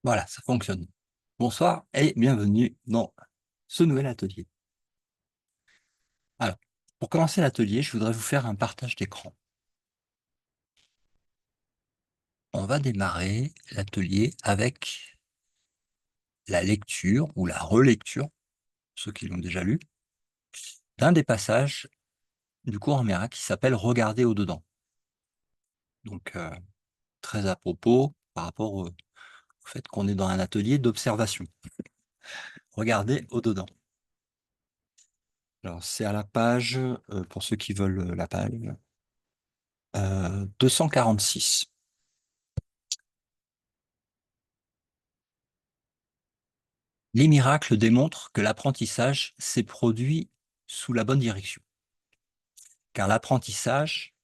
Voilà, ça fonctionne. Bonsoir et bienvenue dans ce nouvel atelier. Alors, pour commencer l'atelier, je voudrais vous faire un partage d'écran. On va démarrer l'atelier avec la lecture ou la relecture, ceux qui l'ont déjà lu, d'un des passages du cours en Miracle qui s'appelle « Regarder au-dedans ». Donc, très à propos par rapport au fait qu'on est dans un atelier d'observation. Regarder au-dedans. Alors, c'est à la page, pour ceux qui veulent la page, 246. Les miracles démontrent que l'apprentissage s'est produit sous la bonne direction. Car l'apprentissage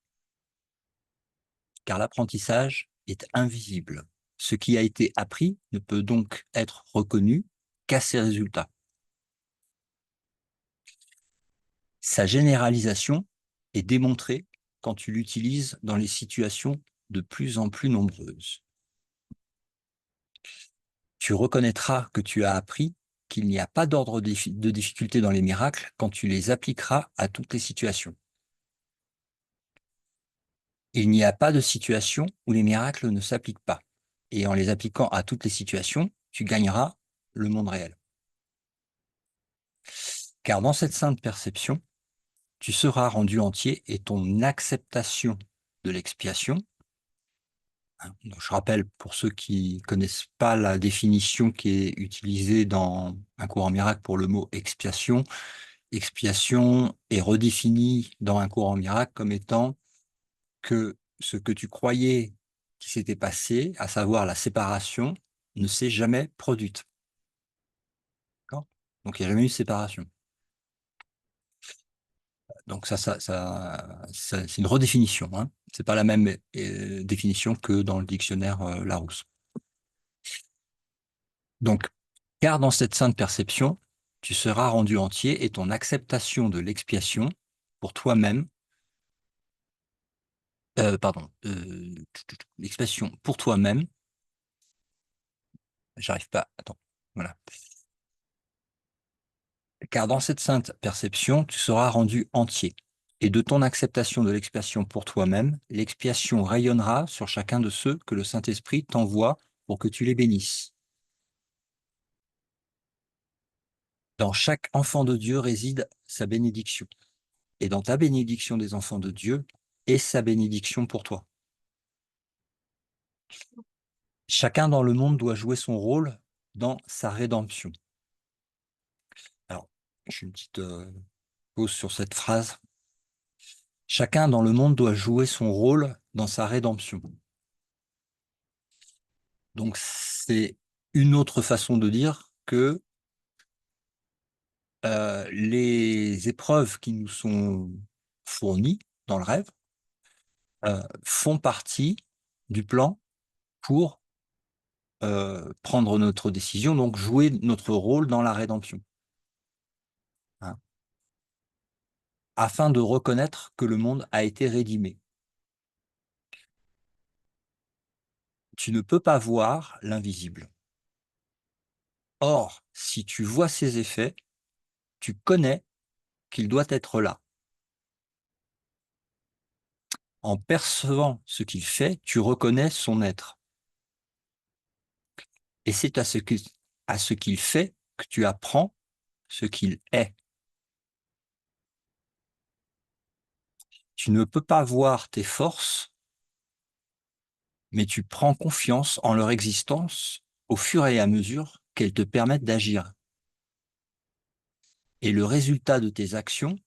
est invisible. Ce qui a été appris ne peut donc être reconnu qu'à ses résultats. Sa généralisation est démontrée quand tu l'utilises dans les situations de plus en plus nombreuses. Tu reconnaîtras que tu as appris qu'il n'y a pas d'ordre de difficulté dans les miracles quand tu les appliqueras à toutes les situations. Il n'y a pas de situation où les miracles ne s'appliquent pas. Et en les appliquant à toutes les situations, tu gagneras le monde réel. Car dans cette sainte perception, tu seras rendu entier et ton acceptation de l'expiation, donc je rappelle pour ceux qui connaissent pas la définition qui est utilisée dans un cours en miracle pour le mot expiation, expiation est redéfinie dans un cours en miracle comme étant que ce que tu croyais qui s'était passé, à savoir la séparation, ne s'est jamais produite. Donc, il n'y a jamais eu de séparation. Donc, c'est une redéfinition. Hein. Ce n'est pas la même définition que dans le dictionnaire Larousse. Donc, car dans cette sainte perception, tu seras rendu entier et ton acceptation de l'expiation pour toi-même, l'expiation pour toi-même, j'arrive pas, attends, voilà. Car dans cette sainte perception, tu seras rendu entier. Et de ton acceptation de l'expiation pour toi-même, l'expiation rayonnera sur chacun de ceux que le Saint-Esprit t'envoie pour que tu les bénisses. Dans chaque enfant de Dieu réside sa bénédiction. Et dans ta bénédiction des enfants de Dieu est sa bénédiction pour toi. Chacun dans le monde doit jouer son rôle dans sa rédemption. Alors, je fais une petite pause sur cette phrase. Chacun dans le monde doit jouer son rôle dans sa rédemption. Donc, c'est une autre façon de dire que les épreuves qui nous sont fournies dans le rêve font partie du plan pour prendre notre décision, donc jouer notre rôle dans la rédemption. Hein, afin de reconnaître que le monde a été rédimé. Tu ne peux pas voir l'invisible. Or, si tu vois ses effets, tu connais qu'il doit être là. En percevant ce qu'il fait, tu reconnais son être. Et c'est à ce qu'il fait que tu apprends ce qu'il est. Tu ne peux pas voir tes forces, mais tu prends confiance en leur existence au fur et à mesure qu'elles te permettent d'agir. Et le résultat de tes actions,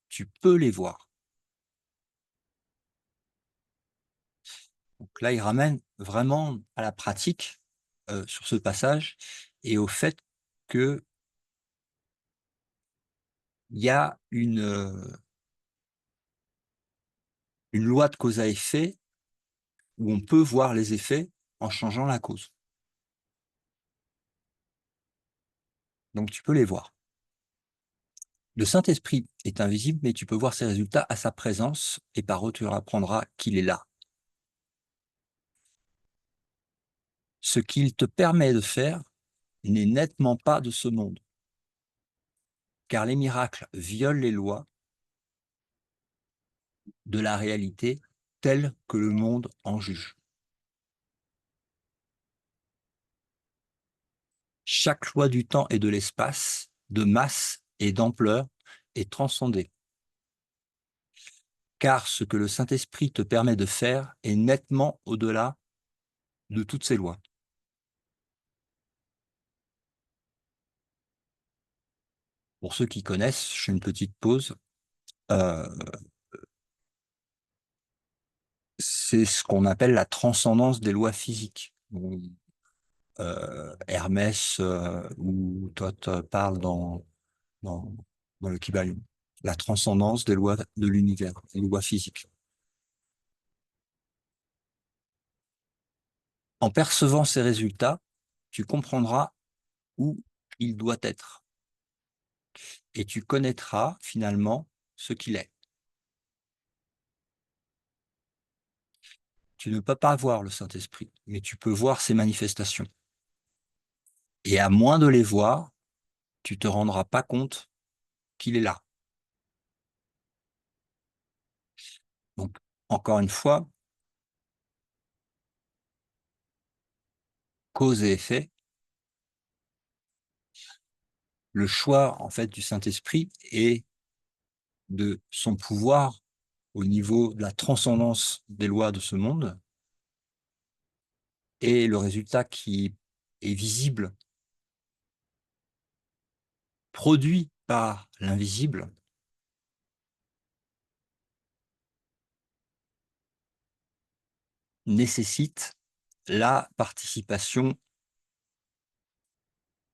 tu peux les voir. Donc là, il ramène vraiment à la pratique sur ce passage et au fait qu'il y a une loi de cause à effet où on peut voir les effets en changeant la cause. Donc tu peux les voir. Le Saint-Esprit est invisible, mais tu peux voir ses résultats à sa présence et par eux tu apprendras qu'il est là. ce qu'il te permet de faire n'est nettement pas de ce monde, car les miracles violent les lois de la réalité telle que le monde en juge. Chaque loi du temps et de l'espace, de masse et d'ampleur est transcendée, car ce que le Saint-Esprit te permet de faire est nettement au-delà de toutes ces lois. Pour ceux qui connaissent, je fais une petite pause. Euh, c'est ce qu'on appelle la transcendance des lois physiques. Hermès, ou toi te parle dans, dans le Kybalion. La transcendance des lois de l'univers, des lois physiques. En percevant ces résultats, tu comprendras où il doit être et tu connaîtras finalement ce qu'il est. Tu ne peux pas voir le Saint-Esprit, mais tu peux voir ses manifestations. Et à moins de les voir, tu te rendras pas compte qu'il est là. Donc, encore une fois, cause et effet, le choix en fait du Saint-Esprit est de son pouvoir au niveau de la transcendance des lois de ce monde, et le résultat qui est visible, produit par l'invisible, nécessite la participation,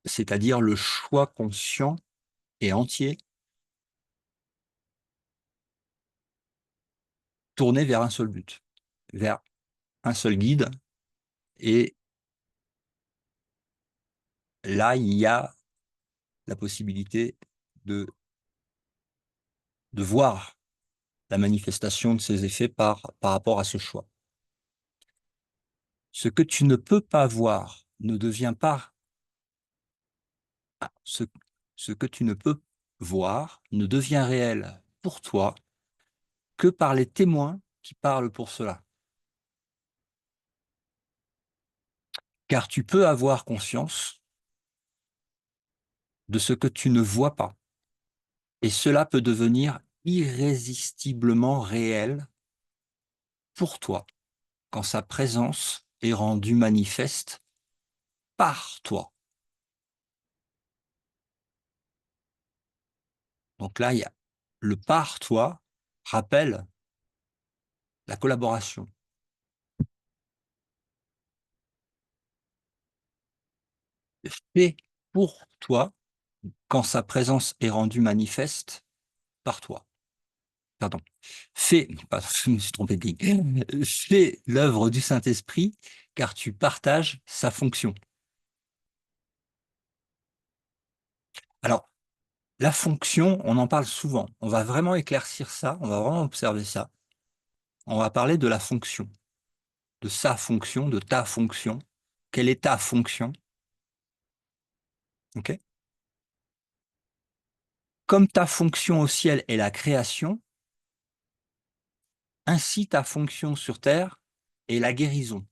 c'est-à-dire le choix conscient et entier tourné vers un seul but, vers un seul guide. Et là, il y a la possibilité de, de voir la manifestation de ces effets par rapport à ce choix. Ce que tu ne peux pas voir ne devient pas ce, ce que tu ne peux voir ne devient réel pour toi que par les témoins qui parlent pour cela. Car tu peux avoir conscience de ce que tu ne vois pas. Et cela peut devenir irrésistiblement réel pour toi quand sa présence est rendue manifeste par toi. Donc là, il y a le par toi rappelle la collaboration. Fait pour toi quand sa présence est rendue manifeste par toi. Pardon. Fais, je me suis trompé de ligne. Fais l'œuvre du Saint-Esprit car tu partages sa fonction. Alors, la fonction, on en parle souvent. On va vraiment éclaircir ça, on va vraiment observer ça. On va parler de la fonction, de sa fonction, de ta fonction. Quelle est ta fonction? Ok. Comme ta fonction au ciel est la création, ainsi ta fonction sur terre est la guérison.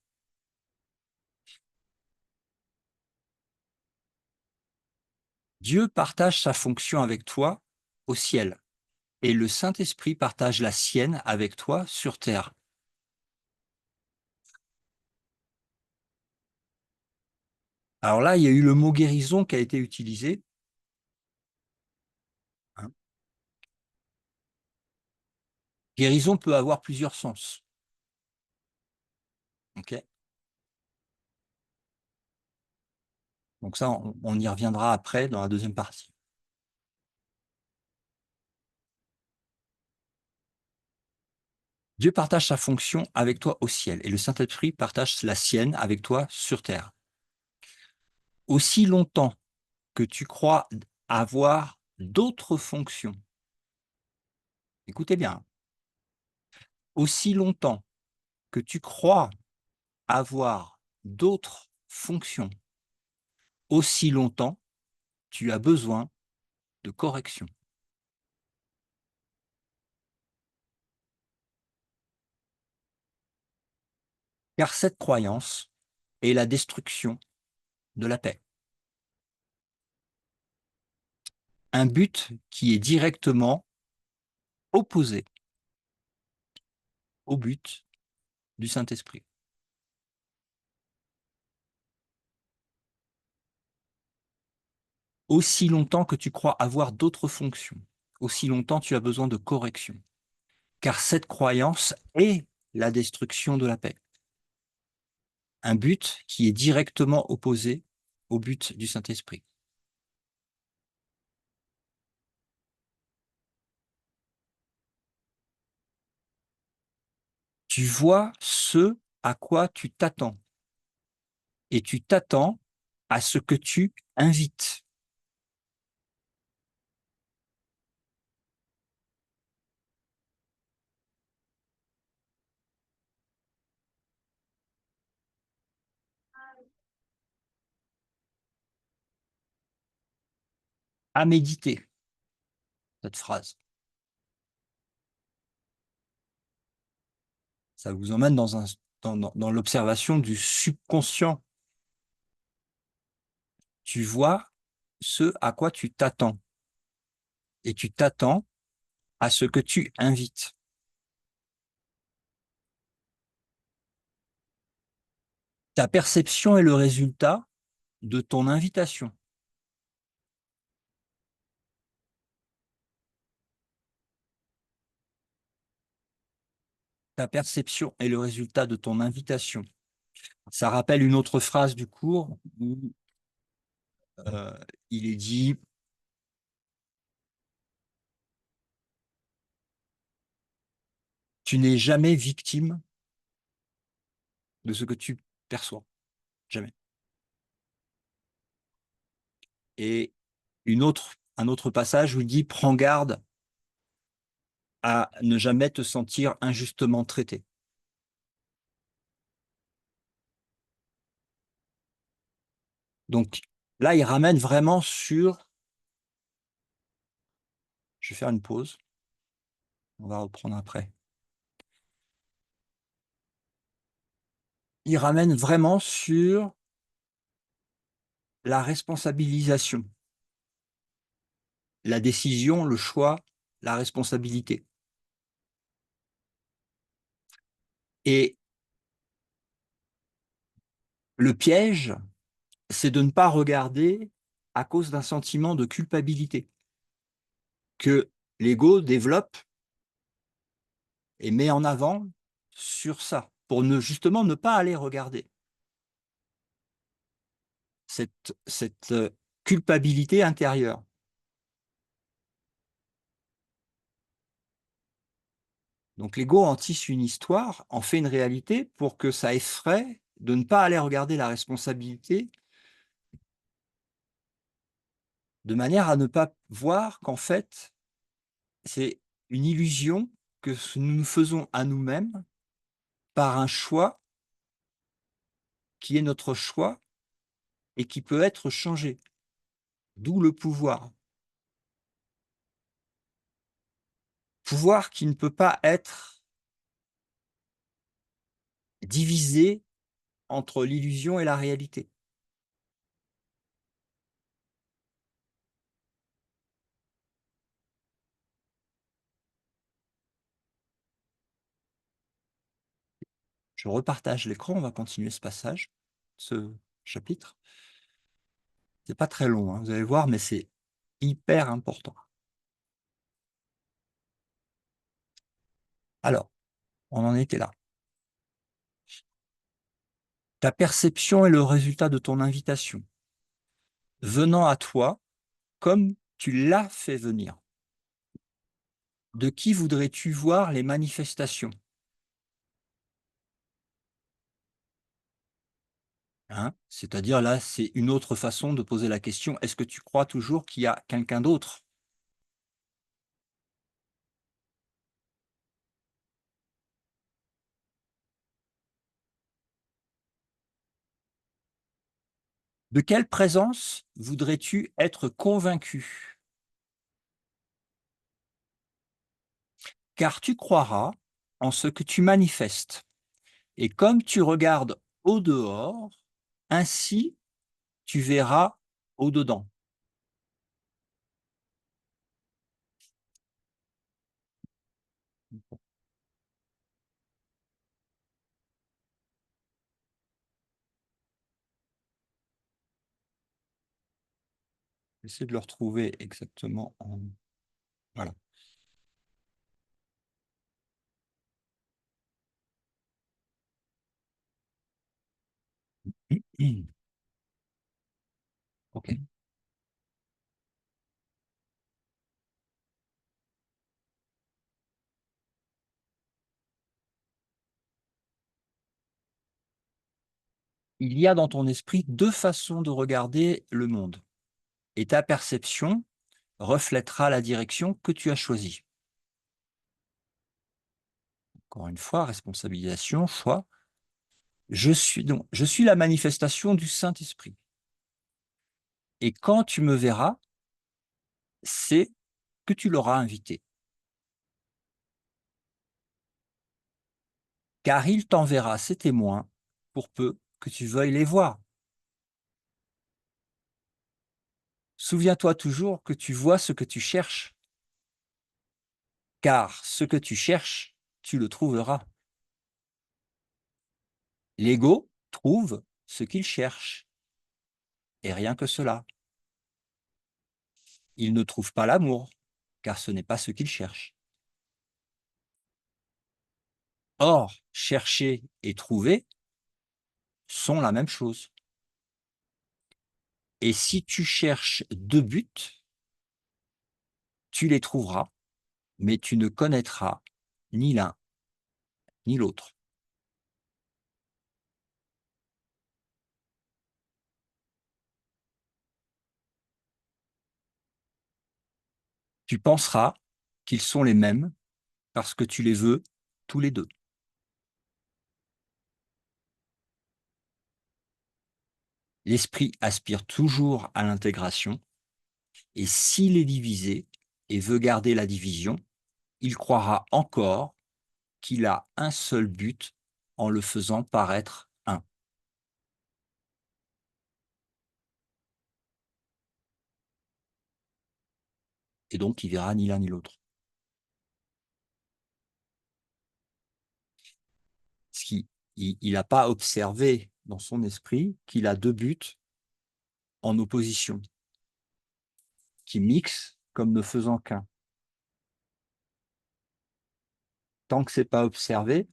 Dieu partage sa fonction avec toi au ciel et le Saint-Esprit partage la sienne avec toi sur terre. Alors là, il y a eu le mot guérison qui a été utilisé. Hein. Guérison peut avoir plusieurs sens. Okay. Donc ça, on y reviendra après dans la deuxième partie. Dieu partage sa fonction avec toi au ciel et le Saint-Esprit partage la sienne avec toi sur terre. Aussi longtemps que tu crois avoir d'autres fonctions, écoutez bien, aussi longtemps que tu crois avoir d'autres fonction. Aussi longtemps, tu as besoin de correction. Car cette croyance est la destruction de la paix. Un but qui est directement opposé au but du Saint-Esprit. Aussi longtemps que tu crois avoir d'autres fonctions, aussi longtemps tu as besoin de correction. Car cette croyance est la destruction de la paix. Un but qui est directement opposé au but du Saint-Esprit. Tu vois ce à quoi tu t'attends. Et tu t'attends à ce que tu invites. À méditer cette phrase. Ça vous emmène dans l'observation du subconscient. Tu vois ce à quoi tu t'attends. Et tu t'attends à ce que tu invites. Ta perception est le résultat de ton invitation. Ta perception est le résultat de ton invitation. Ça rappelle une autre phrase du cours où euh, il est dit « Tu n'es jamais victime de ce que tu perçois. Jamais. » Et un autre passage où il dit « Prends garde à ne jamais te sentir injustement traité. » Donc là, il ramène vraiment sur... Je vais faire une pause. On va reprendre après. Il ramène vraiment sur la responsabilisation, la décision, le choix, la responsabilité. Et le piège, c'est de ne pas regarder à cause d'un sentiment de culpabilité que l'ego développe et met en avant sur ça, pour justement ne pas aller regarder cette culpabilité intérieure. Donc l'ego en tisse une histoire, en fait une réalité pour que ça effraie de ne pas aller regarder la responsabilité, de manière à ne pas voir qu'en fait, c'est une illusion que nous nous faisons à nous-mêmes par un choix qui est notre choix et qui peut être changé. D'où le pouvoir. Pouvoir qui ne peut pas être divisé entre l'illusion et la réalité. Je repartage l'écran, on va continuer ce passage, ce chapitre. C'est pas très long, hein, vous allez voir, mais c'est hyper important. Alors, on en était là. Ta perception est le résultat de ton invitation, venant à toi comme tu l'as fait venir. De qui voudrais-tu voir les manifestations? Hein? C'est-à-dire là, c'est une autre façon de poser la question, est-ce que tu crois toujours qu'il y a quelqu'un d'autre? De quelle présence voudrais-tu être convaincu? Car tu croiras en ce que tu manifestes. Et comme tu regardes au dehors, ainsi tu verras au dedans. J'essaie de le retrouver exactement en voilà. OK. Il y a dans ton esprit 2 façons de regarder le monde et ta perception reflètera la direction que tu as choisie. Encore une fois, responsabilisation, choix. Je suis la manifestation du Saint-Esprit et quand tu me verras, c'est que tu l'auras invité, car il t'enverra ses témoins pour peu que tu veuilles les voir. Souviens-toi toujours que tu vois ce que tu cherches, car ce que tu cherches, tu le trouveras. L'ego trouve ce qu'il cherche, et rien que cela. Il ne trouve pas l'amour, car ce n'est pas ce qu'il cherche. Or, chercher et trouver sont la même chose. Et si tu cherches 2 buts, tu les trouveras, mais tu ne connaîtras ni l'un ni l'autre. Tu penseras qu'ils sont les mêmes parce que tu les veux tous les 2. L'esprit aspire toujours à l'intégration et s'il est divisé et veut garder la division, il croira encore qu'il a un seul but en le faisant paraître un. Et donc il verra ni l'un ni l'autre. Ce qui il n'a pas observé dans son esprit qu'il a 2 buts en opposition, qui mixent comme ne faisant qu'un. Tant que c'est pas observé,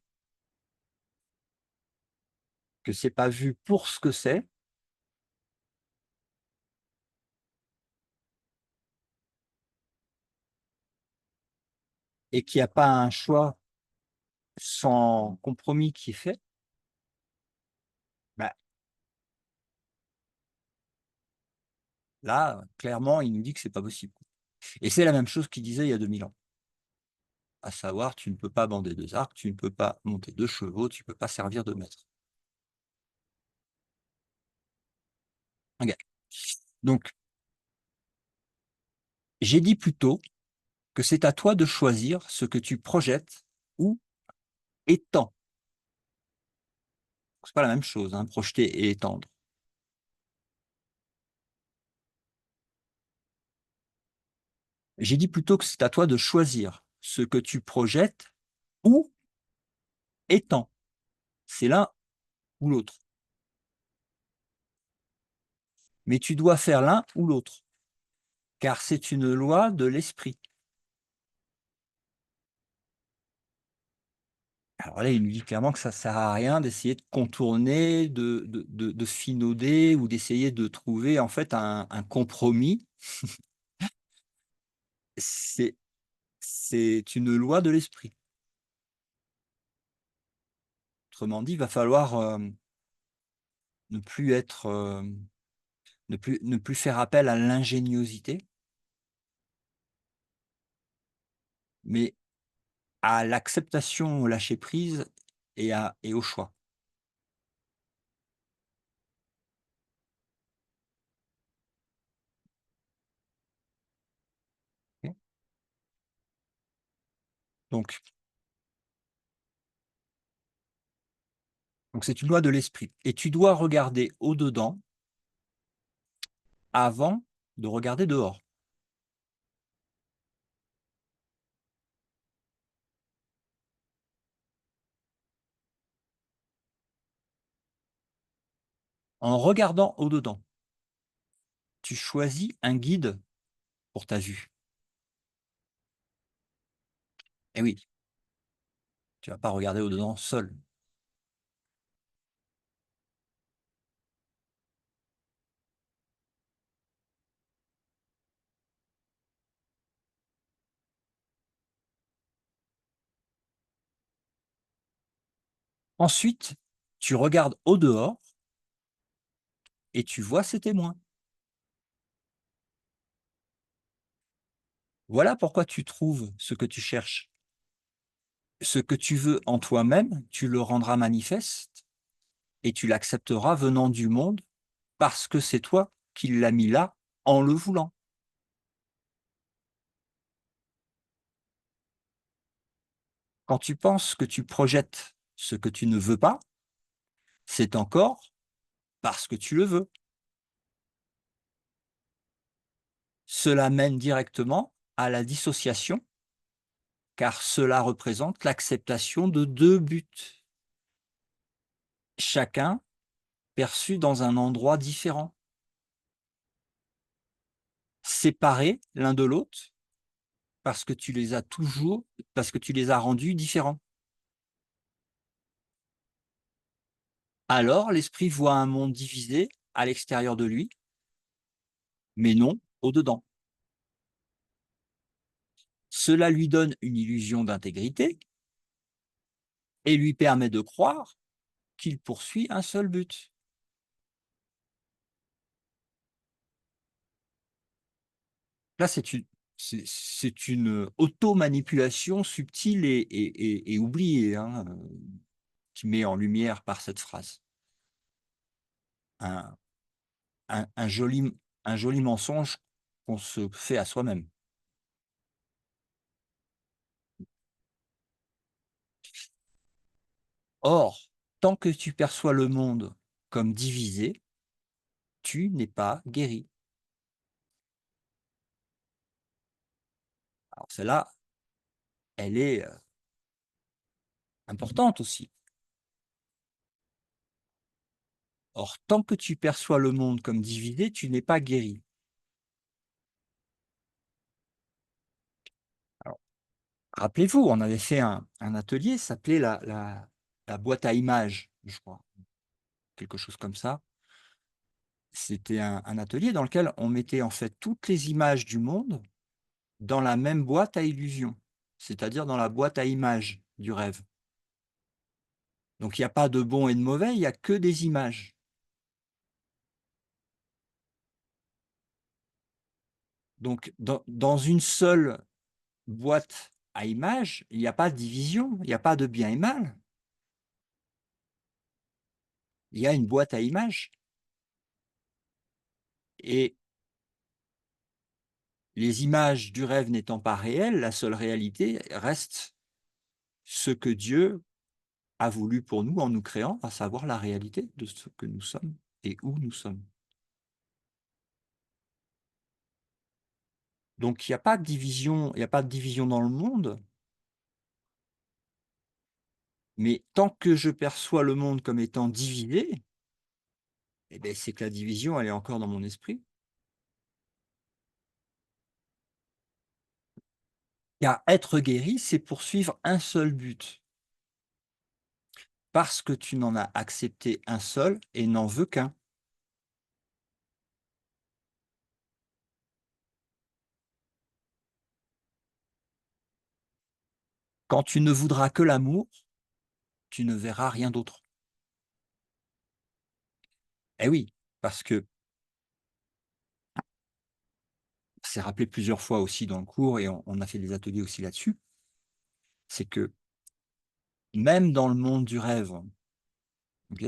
que c'est pas vu pour ce que c'est, et qu'il y a pas un choix sans compromis qui est fait, bah, là, clairement, il nous dit que c'est pas possible. Et c'est la même chose qu'il disait il y a 2000 ans. À savoir, tu ne peux pas bander 2 arcs, tu ne peux pas monter 2 chevaux, tu ne peux pas servir de maître. OK. Donc, j'ai dit plus tôt que c'est à toi de choisir ce que tu projettes ou étends. C'est pas la même chose, hein, projeter et étendre. J'ai dit plutôt que c'est à toi de choisir ce que tu projettes ou étends. C'est l'un ou l'autre. Mais tu dois faire l'un ou l'autre, car c'est une loi de l'esprit. Alors là, il nous dit clairement que ça sert à rien d'essayer de contourner, de finauder ou d'essayer de trouver en fait un compromis. C'est c'est une loi de l'esprit. Autrement dit, il va falloir, ne plus être, ne plus faire appel à l'ingéniosité, mais à l'acceptation, au lâcher prise et au choix. Donc c'est une loi de l'esprit et tu dois regarder au-dedans avant de regarder dehors. En regardant au-dedans, tu choisis un guide pour ta vue. Et oui, tu vas pas regarder au-dedans seul. Ensuite, tu regardes au dehors et tu vois ses témoins. Voilà pourquoi tu trouves ce que tu cherches. Ce que tu veux en toi-même, tu le rendras manifeste et tu l'accepteras venant du monde parce que c'est toi qui l'as mis là en le voulant. Quand tu penses que tu projettes ce que tu ne veux pas, c'est encore parce que tu le veux. Cela mène directement à la dissociation, car cela représente l'acceptation de 2 buts, chacun perçu dans un endroit différent, séparés l'un de l'autre parce que tu les as rendus différents. Alors l'esprit voit un monde divisé à l'extérieur de lui, mais non au-dedans. Cela lui donne une illusion d'intégrité et lui permet de croire qu'il poursuit un seul but. Là, c'est une auto-manipulation subtile et oubliée, hein, qui met en lumière par cette phrase. Un un joli un joli mensonge qu'on se fait à soi-même. Or, tant que tu perçois le monde comme divisé, tu n'es pas guéri. Alors celle-là, elle est, importante aussi. Or, tant que tu perçois le monde comme divisé, tu n'es pas guéri. Alors, rappelez-vous, on avait fait un atelier, ça s'appelait la boîte à images, je crois, quelque chose comme ça. C'était un atelier dans lequel on mettait en fait toutes les images du monde dans la même boîte à illusions, c'est-à-dire dans la boîte à images du rêve. Donc il y a pas de bon et de mauvais, il y a que des images. Donc dans une seule boîte à images, il y a pas de division, il y a pas de bien et mal. Il y a une boîte à images et les images du rêve n'étant pas réelles, la seule réalité reste ce que Dieu a voulu pour nous en nous créant, à savoir la réalité de ce que nous sommes et où nous sommes. Donc il y a pas de division, il y a pas de division dans le monde, mais tant que je perçois le monde comme étant divisé, eh beh, c'est que la division, elle est encore dans mon esprit. Car être guéri, c'est poursuivre un seul but. Parce que tu n'en as accepté un seul et n'en veux qu'un. Quand tu ne voudras que l'amour, tu ne verras rien d'autre. Eh oui, parce que c'est rappelé plusieurs fois aussi dans le cours et on a fait des ateliers aussi là-dessus, c'est que même dans le monde du rêve, OK,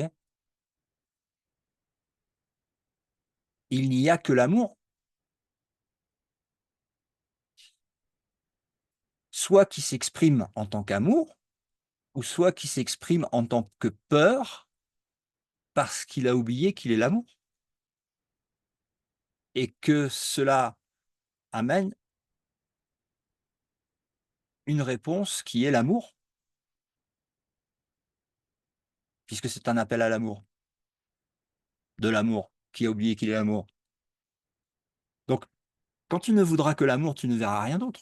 il n'y a que l'amour. soit qui s'exprime en tant qu'amour, ou soit qui s'exprime en tant que peur, parce qu'il a oublié qu'il est l'amour et que cela amène une réponse qui est l'amour, puisque c'est un appel à l'amour, de l'amour, qui a oublié qu'il est l'amour. Donc, quand tu ne voudras que l'amour, tu ne verras rien d'autre.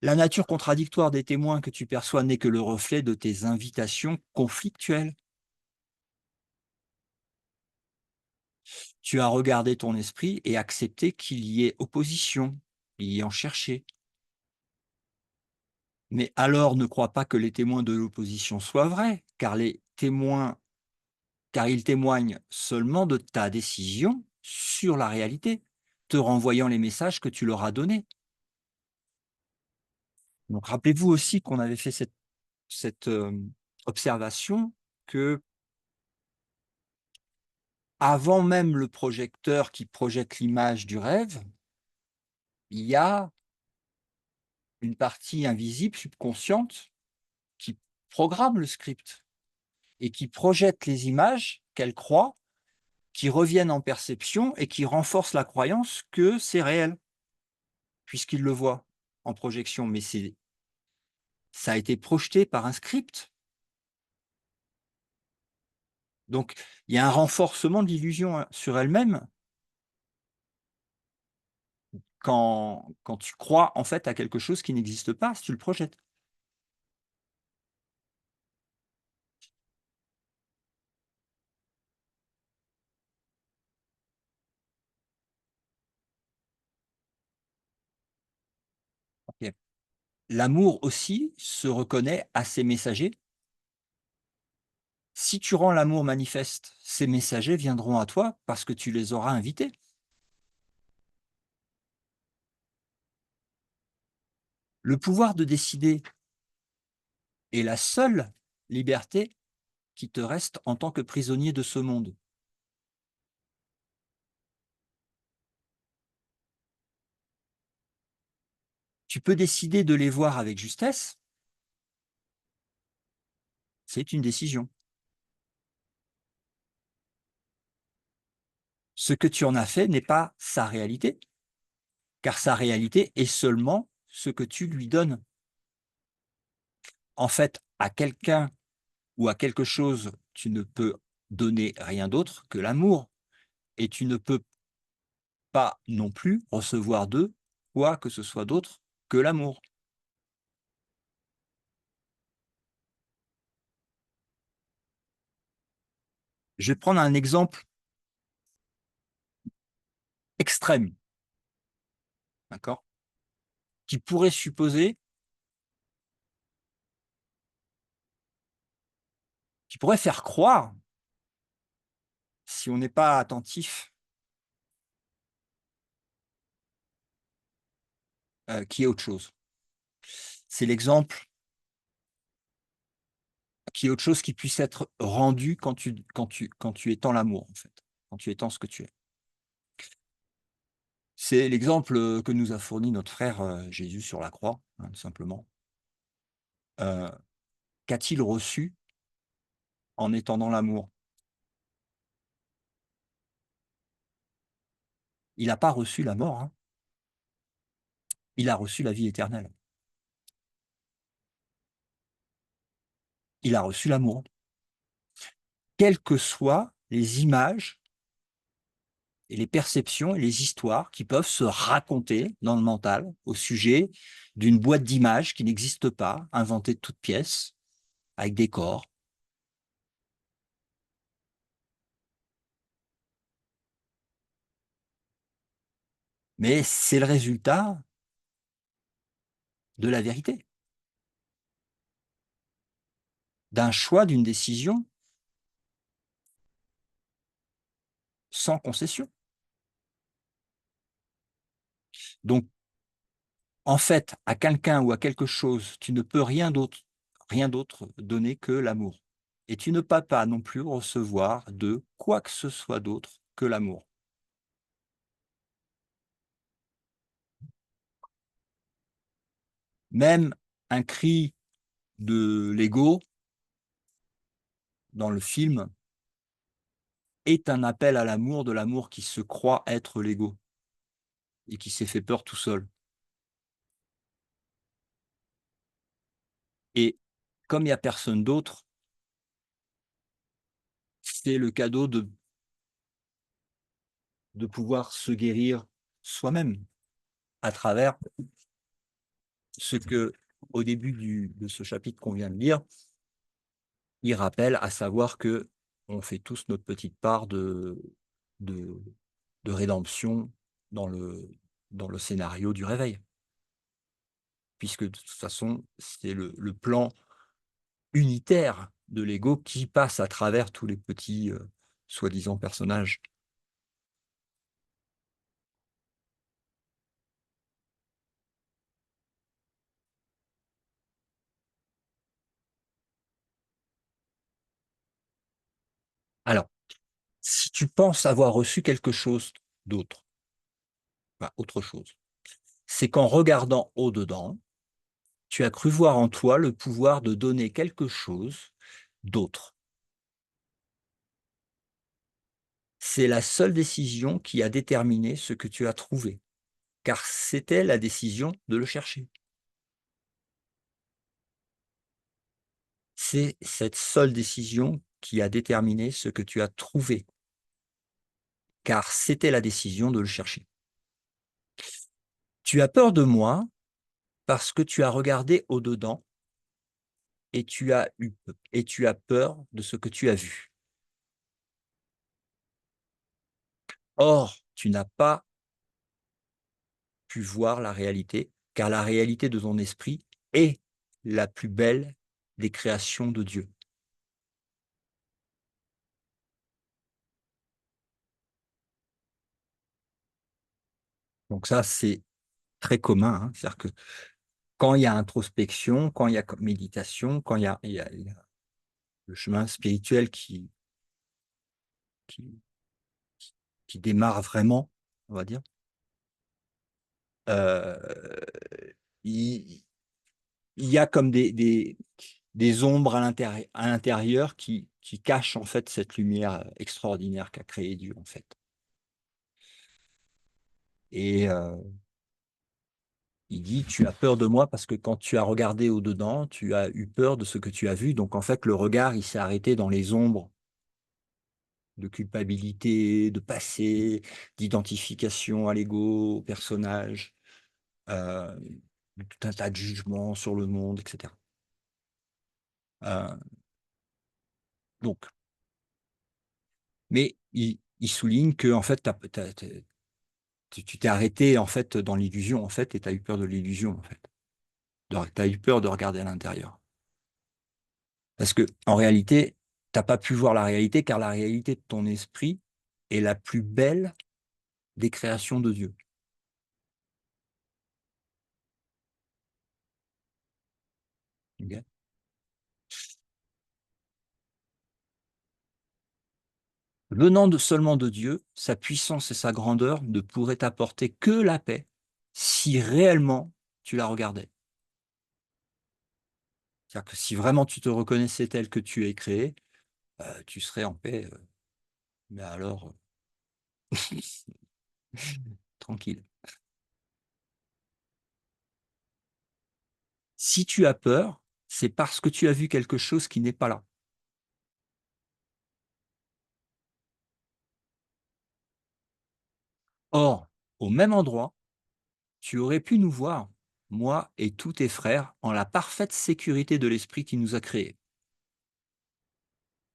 La nature contradictoire des témoins que tu perçois n'est que le reflet de tes invitations conflictuelles. Tu as regardé ton esprit et accepté qu'il y ait opposition, y en chercher. Mais alors ne crois pas que les témoins de l'opposition soient vrais, car ils témoignent seulement de ta décision sur la réalité, te renvoyant les messages que tu leur as donnés. Donc rappelez-vous aussi qu'on avait fait cette observation que avant même le projecteur qui projette l'image du rêve, il y a une partie invisible, subconsciente, qui programme le script et qui projette les images qu'elle croit, qui reviennent en perception et qui renforcent la croyance que c'est réel, puisqu'il le voit en projection. Mais ça a été projeté par un script. Donc, il y a un renforcement de l'illusion sur elle-même quand tu crois en fait à quelque chose qui n'existe pas, si tu le projettes. Ok. L'amour aussi se reconnaît à ses messagers. Si tu rends l'amour manifeste, ces messagers viendront à toi parce que tu les auras invités. Le pouvoir de décider est la seule liberté qui te reste en tant que prisonnier de ce monde. Tu peux décider de les voir avec justesse, c'est une décision. Ce que tu en as fait n'est pas sa réalité, car sa réalité est seulement ce que tu lui donnes. En fait, à quelqu'un ou à quelque chose, tu ne peux donner rien d'autre que l'amour, et tu ne peux pas non plus recevoir d'eux quoi que ce soit d'autre que l'amour. Je vais prendre un exemple extrême, d'accord, qui pourrait supposer, qui pourrait faire croire, si on n'est pas attentif, qu'il y ait autre chose. C'est l'exemple qu'il y ait autre chose qui puisse être rendu quand tu étends l'amour, en fait, quand tu étends ce que tu es. C'est l'exemple, que nous a fourni notre frère, Jésus sur la croix, hein, tout simplement. Heu, Qu'a-t-il reçu en étendant l'amour? Il n'a pas reçu la mort, hein, il a reçu la vie éternelle. Il a reçu l'amour. Quelles que soient les images et les perceptions et les histoires qui peuvent se raconter dans le mental au sujet d'une boîte d'images qui n'existe pas, inventée de toutes pièces, avec des corps. Mais c'est le résultat de la vérité, d'un choix, d'une décision sans concession. Donc, en fait, à quelqu'un ou à quelque chose, tu ne peux rien d'autre donner que l'amour. Et tu ne peux pas non plus recevoir de quoi que ce soit d'autre que l'amour. Même un cri de l'ego dans le film est un appel à l'amour, de l'amour qui se croit être l'ego et qui s'est fait peur tout seul. Et comme il y a personne d'autre, c'est le cadeau de pouvoir se guérir soi-même à travers ce que, au début de ce chapitre qu'on vient de lire, il rappelle, à savoir que on fait tous notre petite part de, de rédemption dans dans le scénario du réveil. Puisque de toute façon, c'est le plan unitaire de l'ego qui passe à travers tous les petits, soi-disant personnages. Alors, si tu penses avoir reçu quelque chose d'autre, bah, autre chose, c'est qu'en regardant au-dedans, tu as cru voir en toi le pouvoir de donner quelque chose d'autre. C'est la seule décision qui a déterminé ce que tu as trouvé, car c'était la décision de le chercher. C'est cette seule décision qui a déterminé ce que tu as trouvé, car c'était la décision de le chercher. Tu as peur de moi parce que tu as regardé au-dedans et tu as peur de ce que tu as vu. Or, tu n'as pas pu voir la réalité, car la réalité de ton esprit est la plus belle des créations de Dieu. Donc ça, c'est très commun, hein. C'est-à-dire que quand il y a introspection, quand il y a méditation, quand il y a le chemin spirituel qui, qui démarre vraiment, on va dire, euh, il, il y a comme des ombres à l'intérieur qui cachent en fait cette lumière extraordinaire qu'a créé Dieu en fait. Et il dit, tu as peur de moi parce que quand tu as regardé au-dedans, tu as eu peur de ce que tu as vu. Donc en fait, le regard, il s'est arrêté dans les ombres de culpabilité, de passé, d'identification à l'ego, au personnage, euh, de tout un tas de jugements sur le monde, etc. Euh, donc, mais il souligne que en fait, tu t'es arrêté en fait dans l'illusion en fait, et tu as eu peur de l'illusion en fait. Tu as eu peur de regarder à l'intérieur. Parce que en réalité, tu n'as pas pu voir la réalité, car la réalité de ton esprit est la plus belle des créations de Dieu. Ok. Venant seulement de Dieu, sa puissance et sa grandeur ne pourraient t'apporter que la paix si réellement tu la regardais. C'est-à-dire que si vraiment tu te reconnaissais tel que tu es créé, tu serais en paix, mais alors tranquille. Si tu as peur, c'est parce que tu as vu quelque chose qui n'est pas là. Or, au même endroit, tu aurais pu nous voir, moi et tous tes frères, en la parfaite sécurité de l'Esprit qui nous a créés.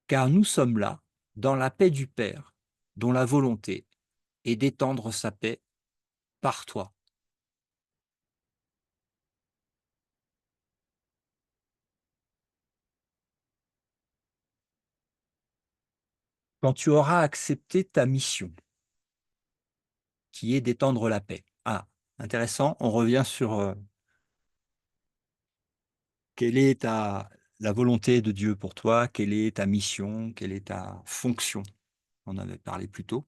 Car nous sommes là, dans la paix du Père, dont la volonté est d'étendre sa paix par toi. Quand tu auras accepté ta mission, qui est d'étendre la paix. Ah, intéressant, on revient sur quelle est la volonté de Dieu pour toi, quelle est ta mission, quelle est ta fonction. On en avait parlé plus tôt.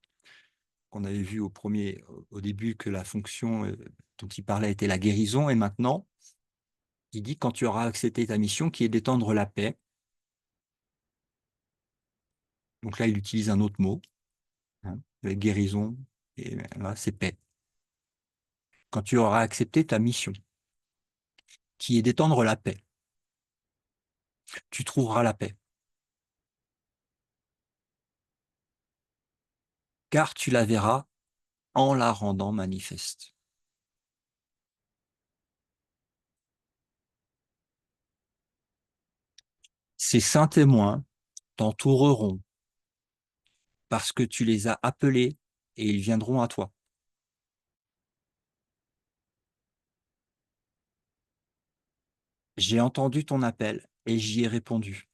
On avait vu au début que la fonction dont il parlait était la guérison, et maintenant, Il dit quand tu auras accepté ta mission qui est d'étendre la paix. Donc là, il utilise un autre mot, hein, guérison, et là, c'est paix. Quand tu auras accepté ta mission, qui est d'étendre la paix, tu trouveras la paix, car tu la verras en la rendant manifeste. Ces saints témoins t'entoureront parce que tu les as appelés et ils viendront à toi. J'ai entendu ton appel et j'y ai répondu.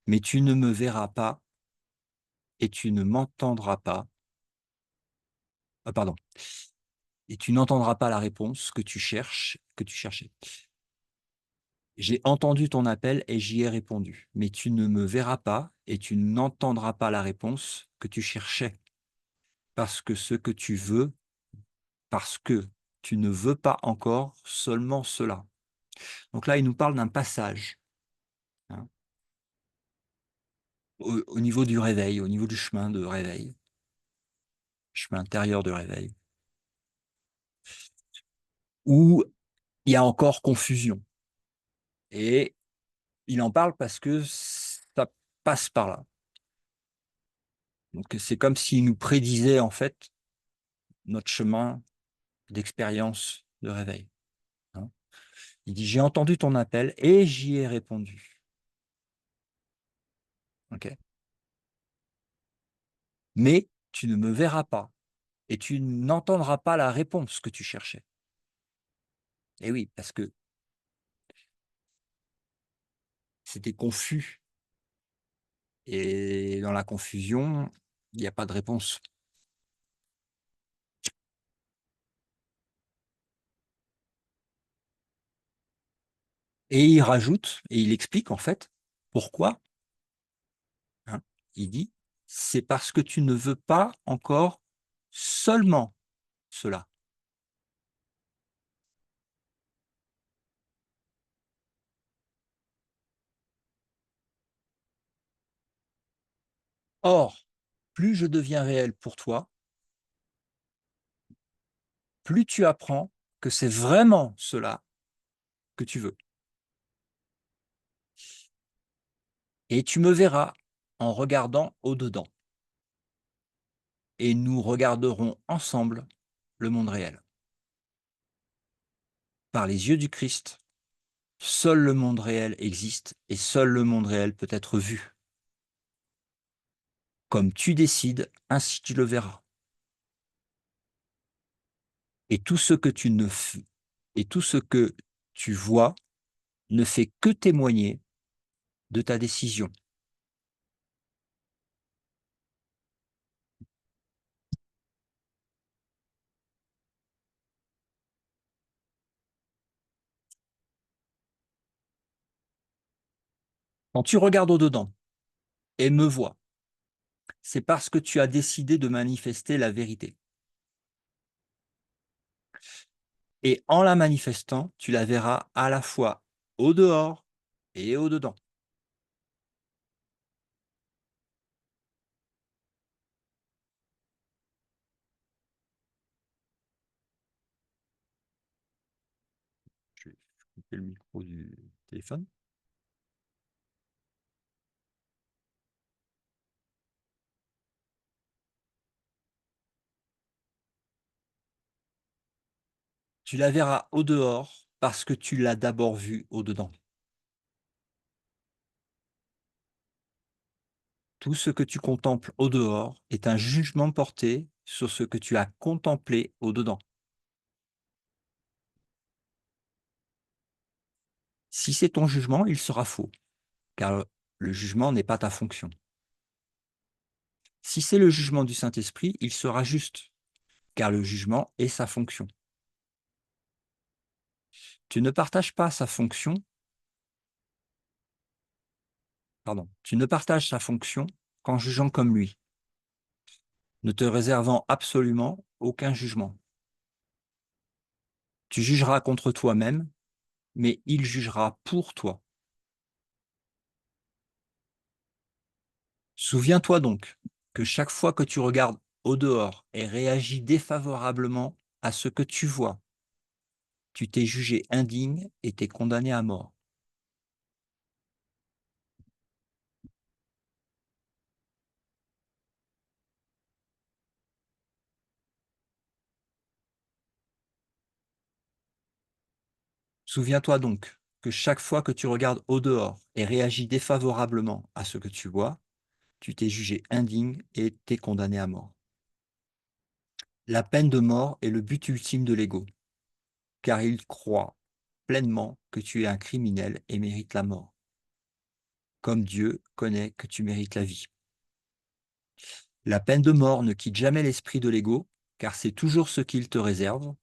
Mais tu ne me verras pas et tu ne m'entendras pas. Pardon. Et tu n'entendras pas la réponse que tu cherches, que tu cherchais. J'ai entendu ton appel et j'y ai répondu. Mais tu ne me verras pas et tu n'entendras pas la réponse que tu cherchais. Parce que ce que tu veux, parce que tu ne veux pas encore seulement cela. Donc là, il nous parle d'un passage, hein, au niveau du réveil, au niveau du chemin de réveil, chemin intérieur de réveil, où il y a encore confusion. Et il en parle parce que ça passe par là. Donc c'est comme s'il nous prédisait en fait notre chemin d'expérience de réveil, hein. Il dit, j'ai entendu ton appel et j'y ai répondu. Ok. Mais tu ne me verras pas et tu n'entendras pas la réponse que tu cherchais. Et oui, parce que c'était confus. Et dans la confusion, il n'y a pas de réponse. Et il rajoute, et il explique en fait pourquoi, hein. Il dit, c'est parce que tu ne veux pas encore seulement cela. Or, plus je deviens réel pour toi, plus tu apprends que c'est vraiment cela que tu veux. Et tu me verras en regardant au-dedans. Et nous regarderons ensemble le monde réel. Par les yeux du Christ, seul le monde réel existe et seul le monde réel peut être vu. Comme tu décides, ainsi tu le verras. Et tout ce que tu ne f- et tout ce que tu vois ne fait que témoigner de ta décision. Quand tu regardes au-dedans et me vois, c'est parce que tu as décidé de manifester la vérité. Et en la manifestant, tu la verras à la fois au dehors et au dedans. Je vais couper le micro du téléphone. Tu la verras au dehors parce que tu l'as d'abord vue au dedans. Tout ce que tu contemples au dehors est un jugement porté sur ce que tu as contemplé au dedans. Si c'est ton jugement, il sera faux, car le jugement n'est pas ta fonction. Si c'est le jugement du Saint-Esprit, il sera juste, car le jugement est sa fonction. Tu ne partages pas sa fonction, pardon, tu ne partages sa fonction qu'en jugeant comme lui, ne te réservant absolument aucun jugement. Tu jugeras contre toi-même mais il jugera pour toi. Souviens-toi donc que chaque fois que tu regardes au dehors et réagis défavorablement à ce que tu vois, tu t'es jugé indigne et t'es condamné à mort. Souviens-toi donc que chaque fois que tu regardes au dehors et réagis défavorablement à ce que tu vois, tu t'es jugé indigne et t'es condamné à mort. La peine de mort est le but ultime de l'ego, car il croit pleinement que tu es un criminel et mérites la mort, comme Dieu connaît que tu mérites la vie. La peine de mort ne quitte jamais l'esprit de l'ego, car c'est toujours ce qu'il te réserve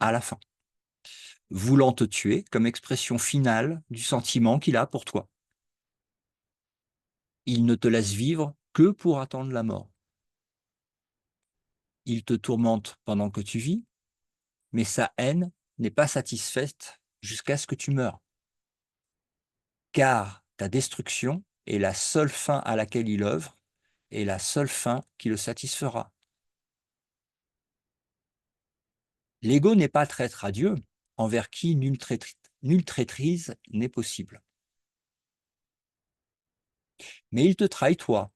à la fin, voulant te tuer comme expression finale du sentiment qu'il a pour toi. Il ne te laisse vivre que pour attendre la mort. Il te tourmente pendant que tu vis, mais sa haine n'est pas satisfaite jusqu'à ce que tu meurs. Car ta destruction est la seule fin à laquelle il œuvre et la seule fin qui le satisfera. L'ego n'est pas traître à Dieu, envers qui nulle traîtrise n'est possible. Mais il te trahit, toi,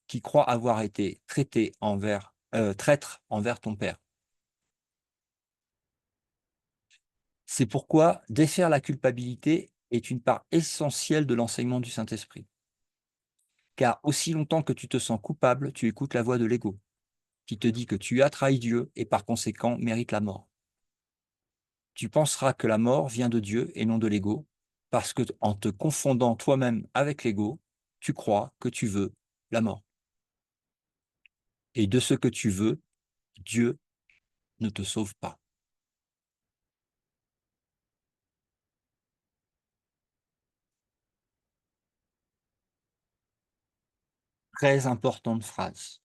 qui crois avoir été traître envers ton Père. C'est pourquoi défaire la culpabilité est une part essentielle de l'enseignement du Saint-Esprit. Car aussi longtemps que tu te sens coupable, tu écoutes la voix de l'ego, qui te dit que tu as trahi Dieu et par conséquent mérites la mort. Tu penseras que la mort vient de Dieu et non de l'ego, parce que en te confondant toi-même avec l'ego, tu crois que tu veux la mort. Et de ce que tu veux, Dieu ne te sauve pas. Très importante phrase.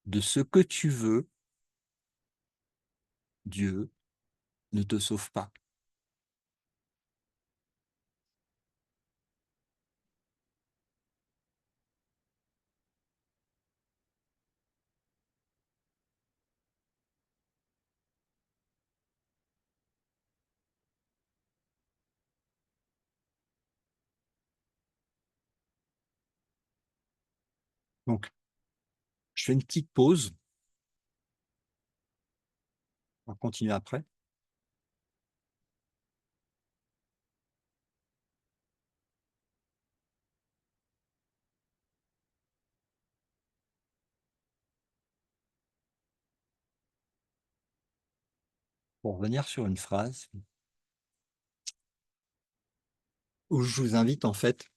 De ce que tu veux, Dieu ne te sauve pas. Donc, je fais une petite pause. On va continuer après. Pour revenir sur une phrase où je vous invite en fait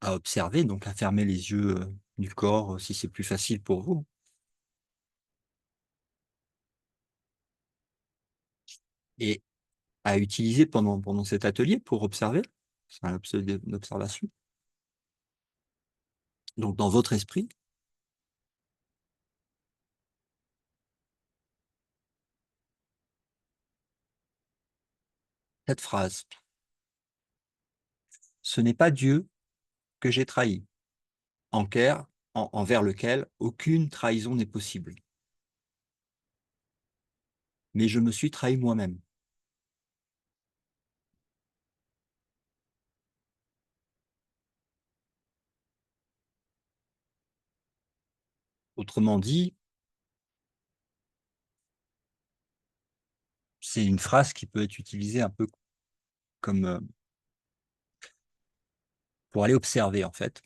à observer, donc à fermer les yeux du corps si c'est plus facile pour vous, et à utiliser pendant cet atelier pour observer. C'est un d'observation. Donc, dans votre esprit, cette phrase, ce n'est pas Dieu que j'ai trahi, envers lequel aucune trahison n'est possible. Mais je me suis trahi moi-même. Autrement dit, c'est une phrase qui peut être utilisée un peu comme pour aller observer, en fait,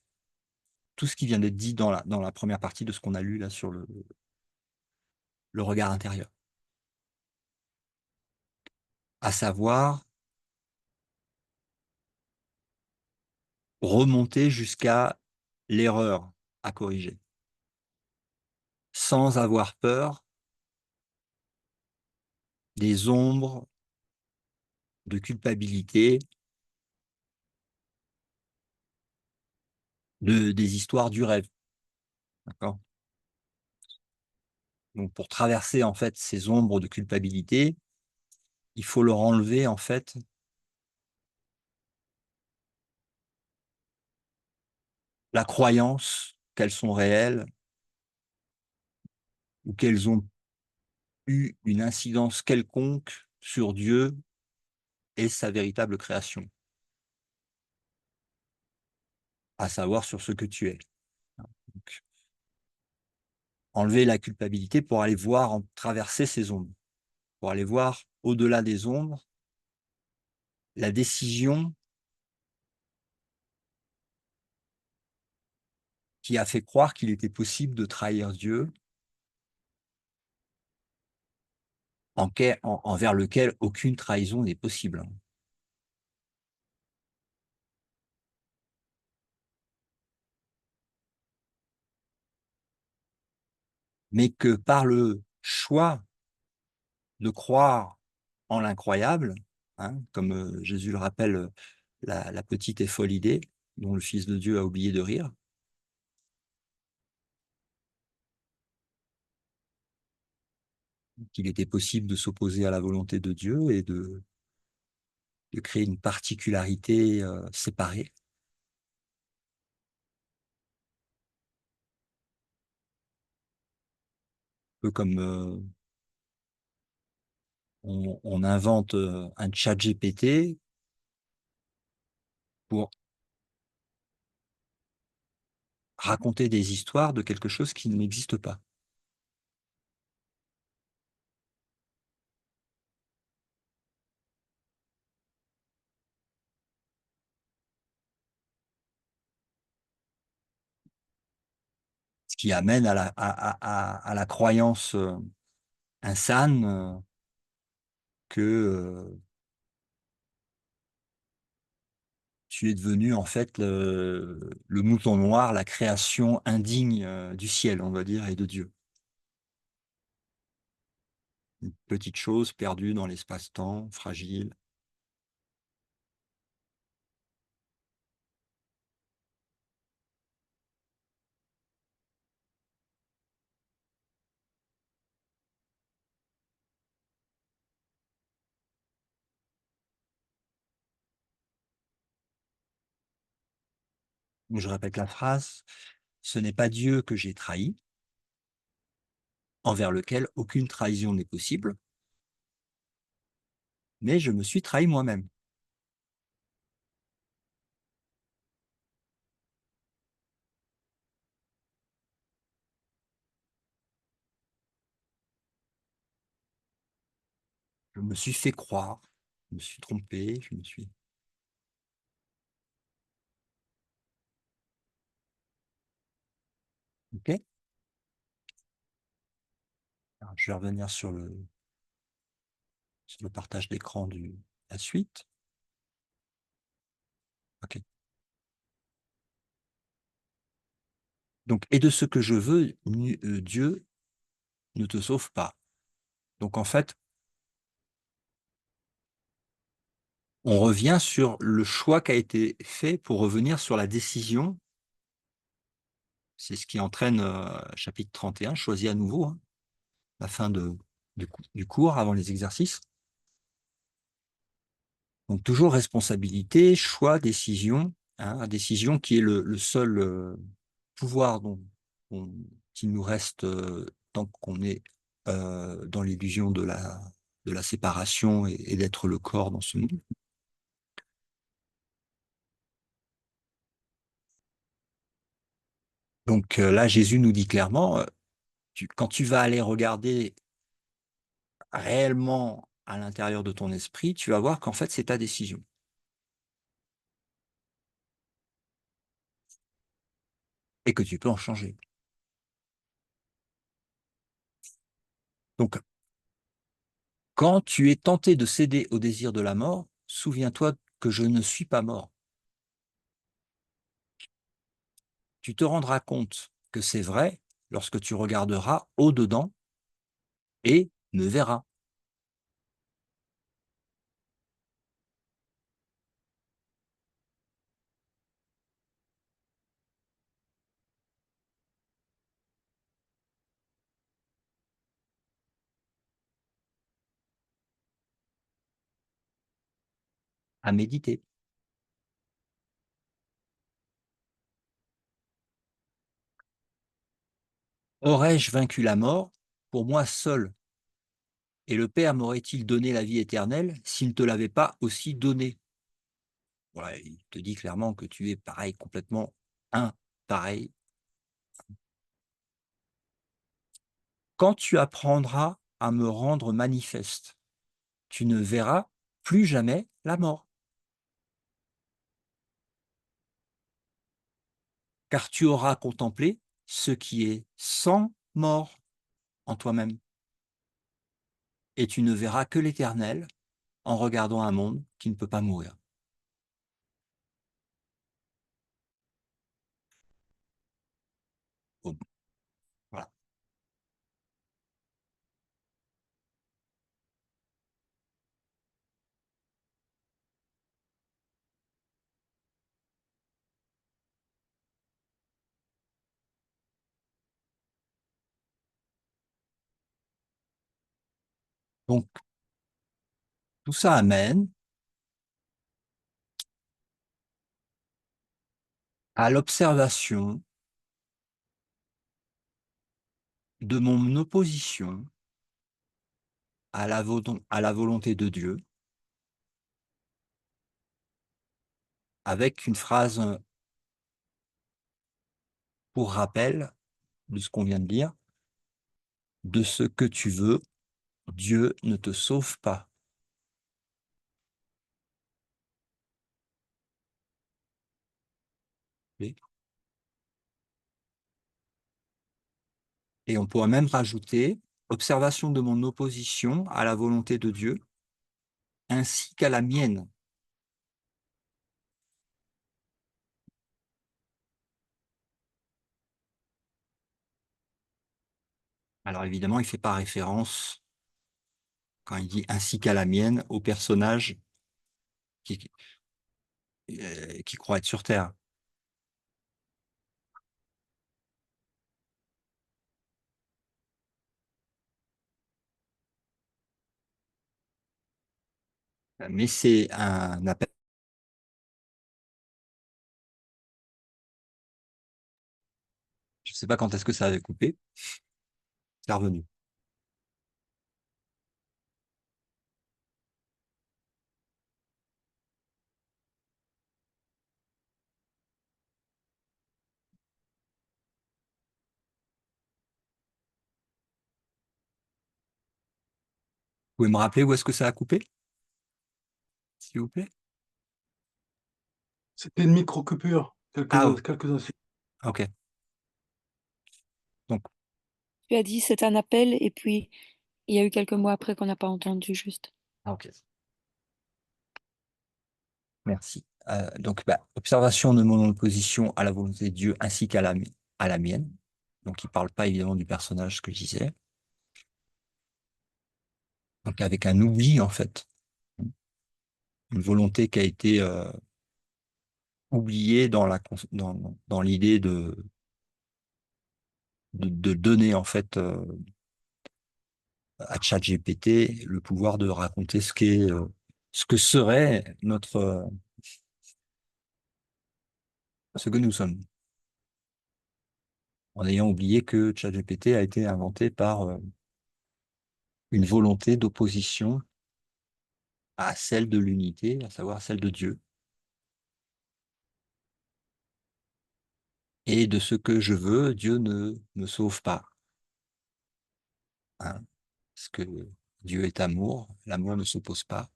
tout ce qui vient d'être dit dans la première partie de ce qu'on a lu là sur le regard intérieur. À savoir, remonter jusqu'à l'erreur à corriger, sans avoir peur des ombres de culpabilité, des histoires du rêve. D'accord. Donc, pour traverser en fait ces ombres de culpabilité, il faut leur enlever, en fait, la croyance qu'elles sont réelles ou qu'elles ont eu une incidence quelconque sur Dieu et sa véritable création, à savoir sur ce que tu es. Donc, enlever la culpabilité pour aller voir, traverser ces ombres, pour aller voir au-delà des ombres la décision qui a fait croire qu'il était possible de trahir Dieu, envers lequel aucune trahison n'est possible. Mais que par le choix de croire en l'incroyable, hein, comme Jésus le rappelle, la petite et folle idée dont le Fils de Dieu a oublié de rire, qu'il était possible de s'opposer à la volonté de Dieu et de créer une particularité séparée, un peu comme on invente un chat GPT pour raconter des histoires de quelque chose qui n'existe pas. Ce qui amène à la croyance insane que tu es devenu en fait le mouton noir, la création indigne du ciel, on va dire, et de Dieu. Une petite chose perdue dans l'espace-temps, fragile. Donc, je répète la phrase, ce n'est pas Dieu que j'ai trahi, envers lequel aucune trahison n'est possible, mais je me suis trahi moi-même. Je me suis fait croire, je me suis trompé, je me suis... OK. Alors, je vais revenir sur le partage d'écran de la suite. OK. Donc, et de ce que je veux, Dieu ne te sauve pas. Donc, en fait, on revient sur le choix qui a été fait pour revenir sur la décision. C'est ce qui entraîne chapitre 31, choisis à nouveau, hein, la fin du cours avant les exercices. Donc, toujours responsabilité, choix, décision, hein, décision qui est le seul pouvoir qui nous reste tant qu'on est dans l'illusion de la séparation et d'être le corps dans ce monde. Donc là, Jésus nous dit clairement, quand tu vas aller regarder réellement à l'intérieur de ton esprit, tu vas voir qu'en fait, c'est ta décision et que tu peux en changer. Donc, quand tu es tenté de céder au désir de la mort, souviens-toi que je ne suis pas mort. Tu te rendras compte que c'est vrai lorsque tu regarderas au-dedans et me verras. à méditer. Aurais-je vaincu la mort pour moi seul? Et le Père m'aurait-il donné la vie éternelle s'il ne te l'avait pas aussi donnée? Voilà, il te dit clairement que tu es pareil, complètement pareil. Quand tu apprendras à me rendre manifeste, tu ne verras plus jamais la mort, car tu auras contemplé ce qui est sans mort en toi-même, et tu ne verras que l'éternel en regardant un monde qui ne peut pas mourir. Bon, voilà. Donc, tout ça amène à l'observation de mon opposition à la volonté de Dieu, avec une phrase pour rappel de ce qu'on vient de dire: de ce que tu veux, Dieu ne te sauve pas. Et on pourrait même rajouter observation de mon opposition à la volonté de Dieu, ainsi qu'à la mienne. Alors évidemment, il ne fait pas référence, quand il dit ainsi qu'à la mienne, au personnage qui, qui croit être sur Terre. Mais c'est un appel. Je ne sais pas quand est-ce que ça avait coupé. C'est revenu. Vous pouvez me rappeler où est-ce que ça a coupé, s'il vous plaît? C'était une micro-coupure, Ah, oh, quelques instants. ok. Donc, Tu as dit c'est un appel et puis il y a eu quelques mots après qu'on n'a pas entendu juste. ok. Merci. Donc, bah, observation de mon opposition à la volonté de Dieu ainsi qu'à à la mienne. Donc, il ne parle pas évidemment du personnage que je disais. Donc, avec un oubli, en fait. Une volonté qui a été oubliée dans dans l'idée de donner, en fait, à ChatGPT le pouvoir de raconter ce que serait ce que nous sommes. En ayant oublié que ChatGPT a été inventé par une volonté d'opposition à celle de l'unité, à savoir celle de Dieu, et de ce que je veux, Dieu ne me sauve pas. Hein, parce que Dieu est amour, l'amour ne s'oppose pas,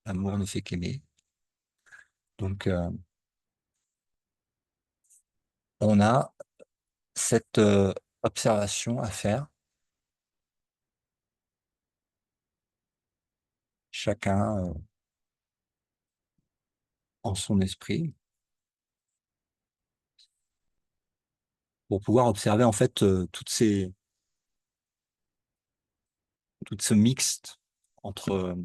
l'amour ne fait qu'aimer. Donc, on a cette observation à faire, chacun en son esprit, pour pouvoir observer en fait tout ce mixte entre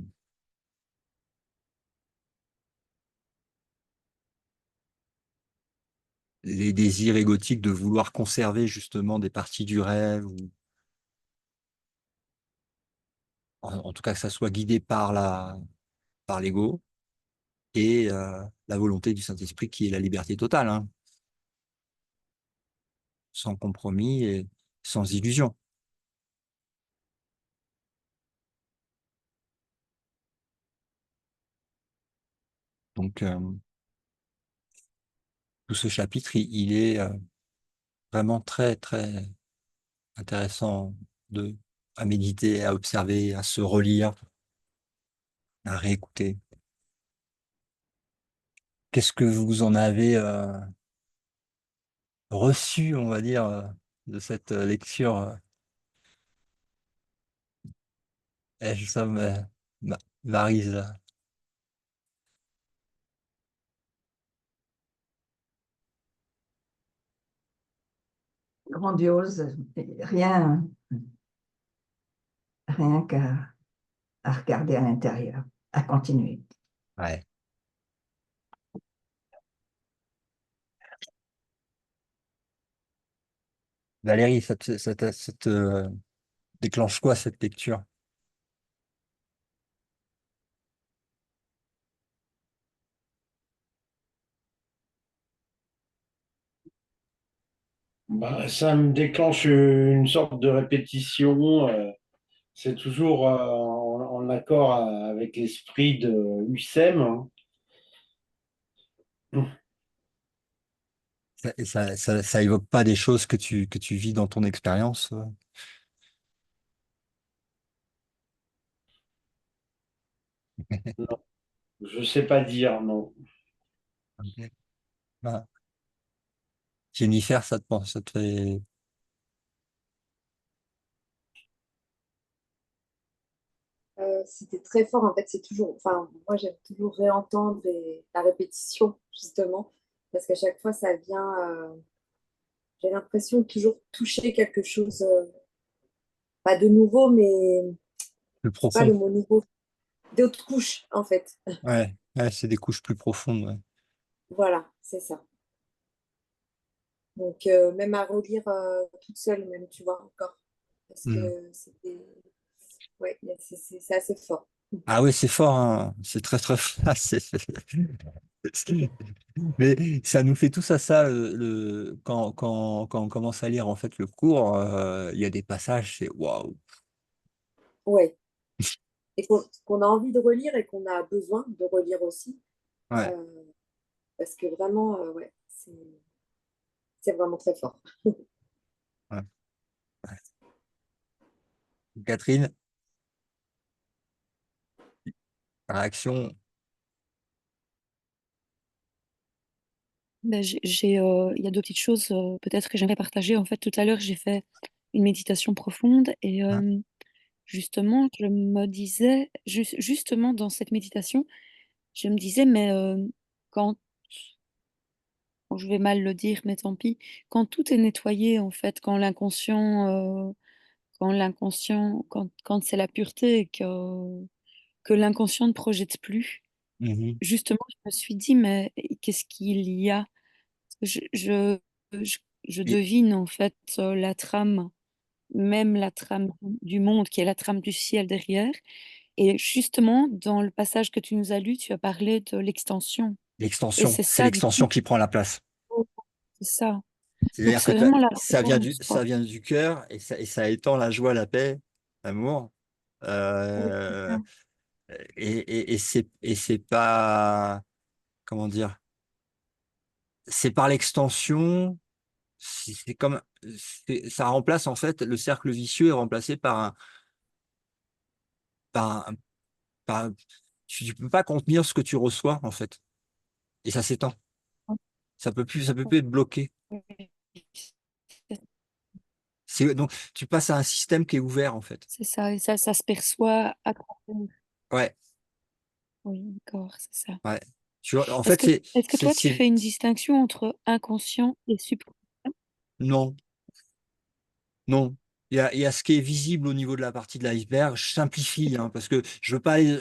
les désirs égotiques de vouloir conserver justement des parties du rêve, ou en tout cas que ça soit guidé par par l'ego, et la volonté du Saint-Esprit qui est la liberté totale, hein, sans compromis et sans illusion. Donc, tout ce chapitre, il est vraiment très, très intéressant à méditer, à observer, à se relire, à réécouter. Qu'est-ce que vous en avez reçu, on va dire, de cette lecture? Je sens Maryse. Grandiose, rien, rien qu'à regarder à l'intérieur, à continuer. Ouais. Valérie, ça te déclenche quoi cette lecture? Bah, ça me déclenche une sorte de répétition. C'est toujours en accord avec l'esprit de Hussem, hein. Ça évoque pas des choses que tu vis dans ton expérience? Non, je sais pas dire, non. Ok. Bah, Jennifer, ça te fait. C'était très fort. En fait, c'est toujours, enfin, moi, j'aime toujours réentendre la répétition, justement, parce qu'à chaque fois, ça vient, j'ai l'impression de toujours toucher quelque chose, pas de nouveau, mais Plus c'est pas profond. le mot nouveau, d'autres couches, en fait. Ouais, ouais, c'est des couches plus profondes. Ouais. Voilà, c'est ça. Donc, même à relire toute seule, même, tu vois, encore. Parce Hmm. que c'était, ouais, c'est assez fort. Ah oui, c'est fort, hein. C'est très très fort. Ah, Mais ça nous fait tous à ça quand on commence à lire en fait le cours, il y a des passages, c'est waouh. Ouais. Et qu'on a envie de relire et qu'on a besoin de relire aussi. Ouais, Euh, parce que vraiment, ouais, c'est vraiment très fort. ouais. Catherine, réaction. Ben, il y a deux petites choses peut-être que j'aimerais partager. En fait, tout à l'heure, j'ai fait une méditation profonde et Hein. justement, je me disais, justement dans cette méditation, je me disais, mais quand, bon, je vais mal le dire, mais tant pis, quand tout est nettoyé, en fait, quand c'est la pureté et que l'inconscient ne projette plus, Mhm. justement, je me suis dit, mais qu'est-ce qu'il y a? Je, je, je, je Et devine en fait la trame, même la trame du monde, qui est la trame du ciel derrière. Et justement, dans le passage que tu nous as lu, tu as parlé de l'extension. Et l'extension, c'est c'est ça, du coup, l'extension qui prend la place. c'est ça. Donc C'est-à-dire que c'est vraiment la ça vient réponse, ça quoi. vient du cœur et ça étend la joie, la paix, l'amour. Oui, c'est ça. Euh, et c'est pas, comment dire, c'est par l'extension, c'est comme, ça remplace en fait, le cercle vicieux est remplacé par, un- par, tu peux pas contenir ce que tu reçois en fait. Et ça s'étend. Ça peut plus être bloqué. Donc, tu passes à un système qui est ouvert en fait. C'est ça, et ça se perçoit à travers. Ouais, Oui, d'accord, c'est ça. ouais. Tu vois, en Est-ce fait, que, est-ce que toi, tu fais une distinction entre inconscient et subconscient? non, non. Il y a ce qui est visible au niveau de la partie de l'iceberg. Je simplifie, hein, parce que je veux pas aller.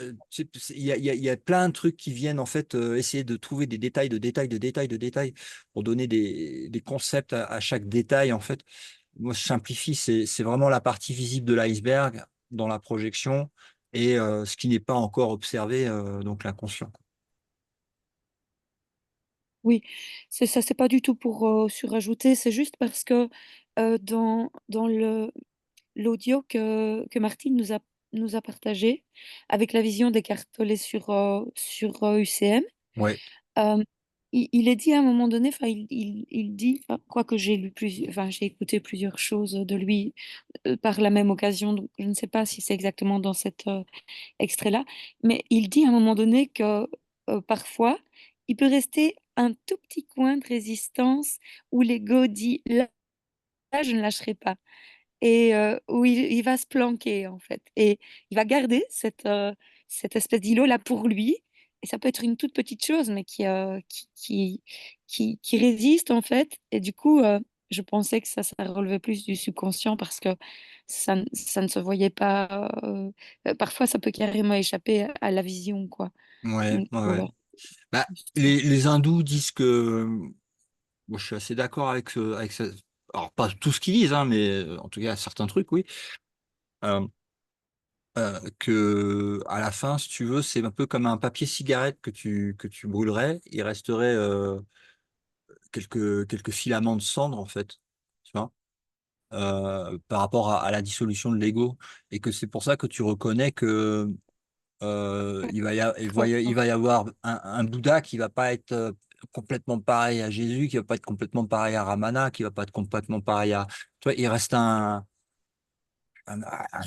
Il y a plein de trucs qui viennent en fait essayer de trouver des détails, de détails, de détails, de détails pour donner des concepts à chaque détail. En fait, moi, je simplifie. C'est vraiment la partie visible de l'iceberg dans la projection et ce qui n'est pas encore observé, donc l'inconscient. Oui, c'est ça, c'est pas du tout pour surajouter, c'est juste parce que dans l'audio que Martine nous a partagé avec la vision d'écarteler sur UCM, Ouais, euh, il est dit à un moment donné, enfin, il dit, enfin, quoique enfin, j'ai écouté plusieurs choses de lui par la même occasion, donc je ne sais pas si c'est exactement dans cet extrait-là, mais il dit à un moment donné que parfois, il peut rester un tout petit coin de résistance où l'ego dit là, je ne lâcherai pas et où il va se planquer en fait. Et il va garder cette espèce d'îlot-là pour lui. Et ça peut être une toute petite chose, mais qui résiste en fait. Et du coup, je pensais que ça relevait plus du subconscient parce que ça ne se voyait pas. Parfois, ça peut carrément échapper à la vision, quoi. ouais, Donc, ouais, ouais. voilà. Bah, les hindous disent que, moi, je suis assez d'accord avec ce, alors pas tout ce qu'ils disent, hein, mais en tout cas certains trucs, oui. Euh, que à la fin, si tu veux, c'est un peu comme un papier cigarette que tu brûlerais, il resterait quelques filaments de cendre en fait, tu vois, par rapport à la dissolution de l'ego, et que c'est pour ça que tu reconnais que il va y avoir un Bouddha qui va pas être complètement pareil à Jésus, qui va pas être complètement pareil à Ramana, qui va pas être complètement pareil à, tu vois, il reste un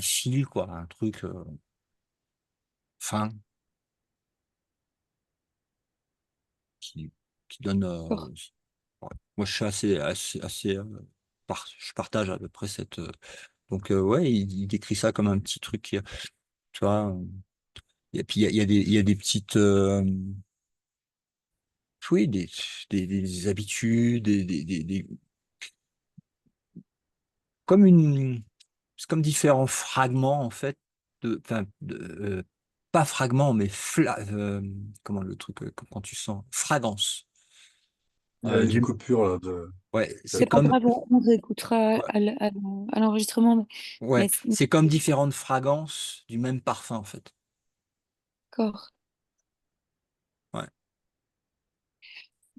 fil quoi, un truc fin qui, qui donne. D'accord. Ouais. Moi, je suis assez je partage à peu près cette. Donc, ouais, il décrit ça comme un petit truc, tu vois. Et puis, il y a des petites. Oui, des habitudes, comme c'est comme différents fragments, en fait, enfin, pas fragments, mais comment le truc, quand tu sens, fragrance. Il y a une Du, coupure là de ouais, c'est C'est pas comme. grave, on réécoutera Ouais, à l'enregistrement. ouais, Mais c'est comme différentes fragrances du même parfum, en fait. d'accord. Ouais,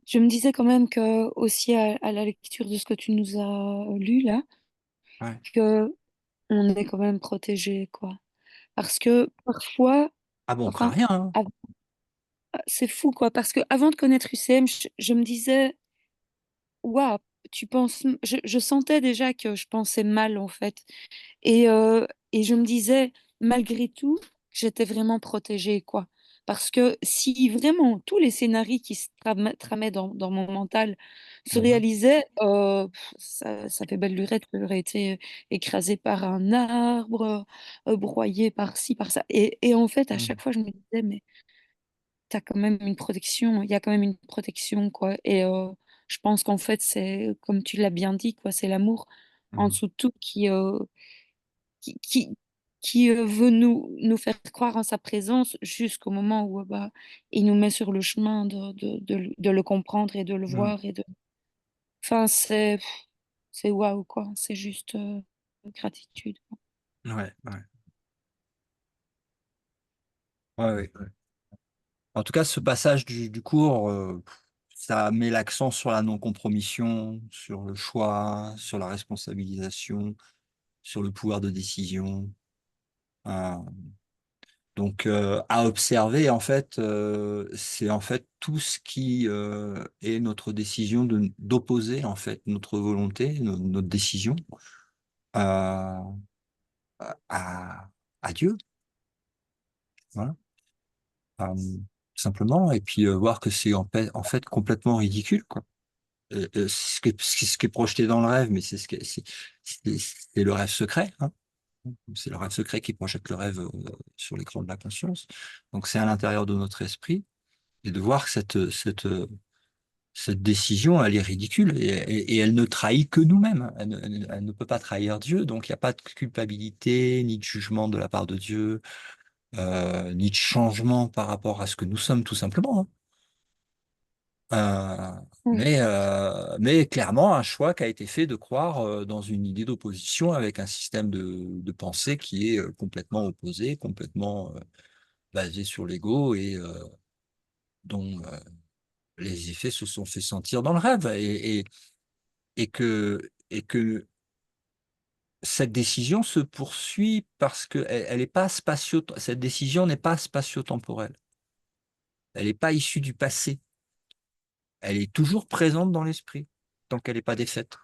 Je me disais quand même que aussi à la lecture de ce que tu nous as lu là, ouais. que on est quand même protégé, quoi. Parce que parfois, Ah bon, on craint enfin, rien, hein. av- c'est fou, quoi. Parce que avant de connaître UCM, je me disais, waouh, tu penses, je sentais déjà que je pensais mal en fait. Et je me disais, malgré tout, j'étais vraiment protégée, quoi. Parce que si vraiment tous les scénarios qui se tramaient dans mon mental se Mhm, réalisaient, ça fait belle lurette que j'aurais été écrasée par un arbre, broyée par ci, par ça. Et en fait, à chaque mhm, fois, je me disais, mais t'as quand même une protection, il y a quand même une protection, quoi. Et je pense qu'en fait, c'est, comme tu l'as bien dit, quoi, c'est l'amour en mhm, dessous de tout qui, qui, qui veut nous faire croire en sa présence jusqu'au moment où bah, il nous met sur le chemin de le comprendre et de le mhm. voir. Enfin, c'est waouh, quoi. C'est juste gratitude. Ouais, ouais. Ouais, ouais, ouais. En tout cas, ce passage du cours, ça met l'accent sur la non-compromission, sur le choix, sur la responsabilisation, sur le pouvoir de décision. Euh, donc, à observer, en fait, c'est en fait tout ce qui est notre décision d'opposer, en fait, notre volonté, notre décision à, à, à Dieu. Voilà. Simplement, et puis voir que c'est en fait complètement ridicule, quoi. Ce qui est projeté dans le rêve, mais c'est le rêve secret, hein. C'est le rêve secret qui projette le rêve sur l'écran de la conscience. Donc c'est à l'intérieur de notre esprit, et de voir que cette décision, elle est ridicule, et elle ne trahit que nous-mêmes. Elle ne peut pas trahir Dieu, donc il n'y a pas de culpabilité, ni de jugement de la part de Dieu, ni de changement par rapport à ce que nous sommes, tout simplement, hein. Euh, Ouais. mais clairement, un choix qui a été fait de croire dans une idée d'opposition avec un système de pensée qui est complètement opposé, complètement basé sur l'ego, et dont les effets se sont fait sentir dans le rêve et que cette décision se poursuit parce que elle est pas cette décision n'est pas spatio-temporelle. Elle n'est pas issue du passé. Elle est toujours présente dans l'esprit tant qu'elle n'est pas défaite.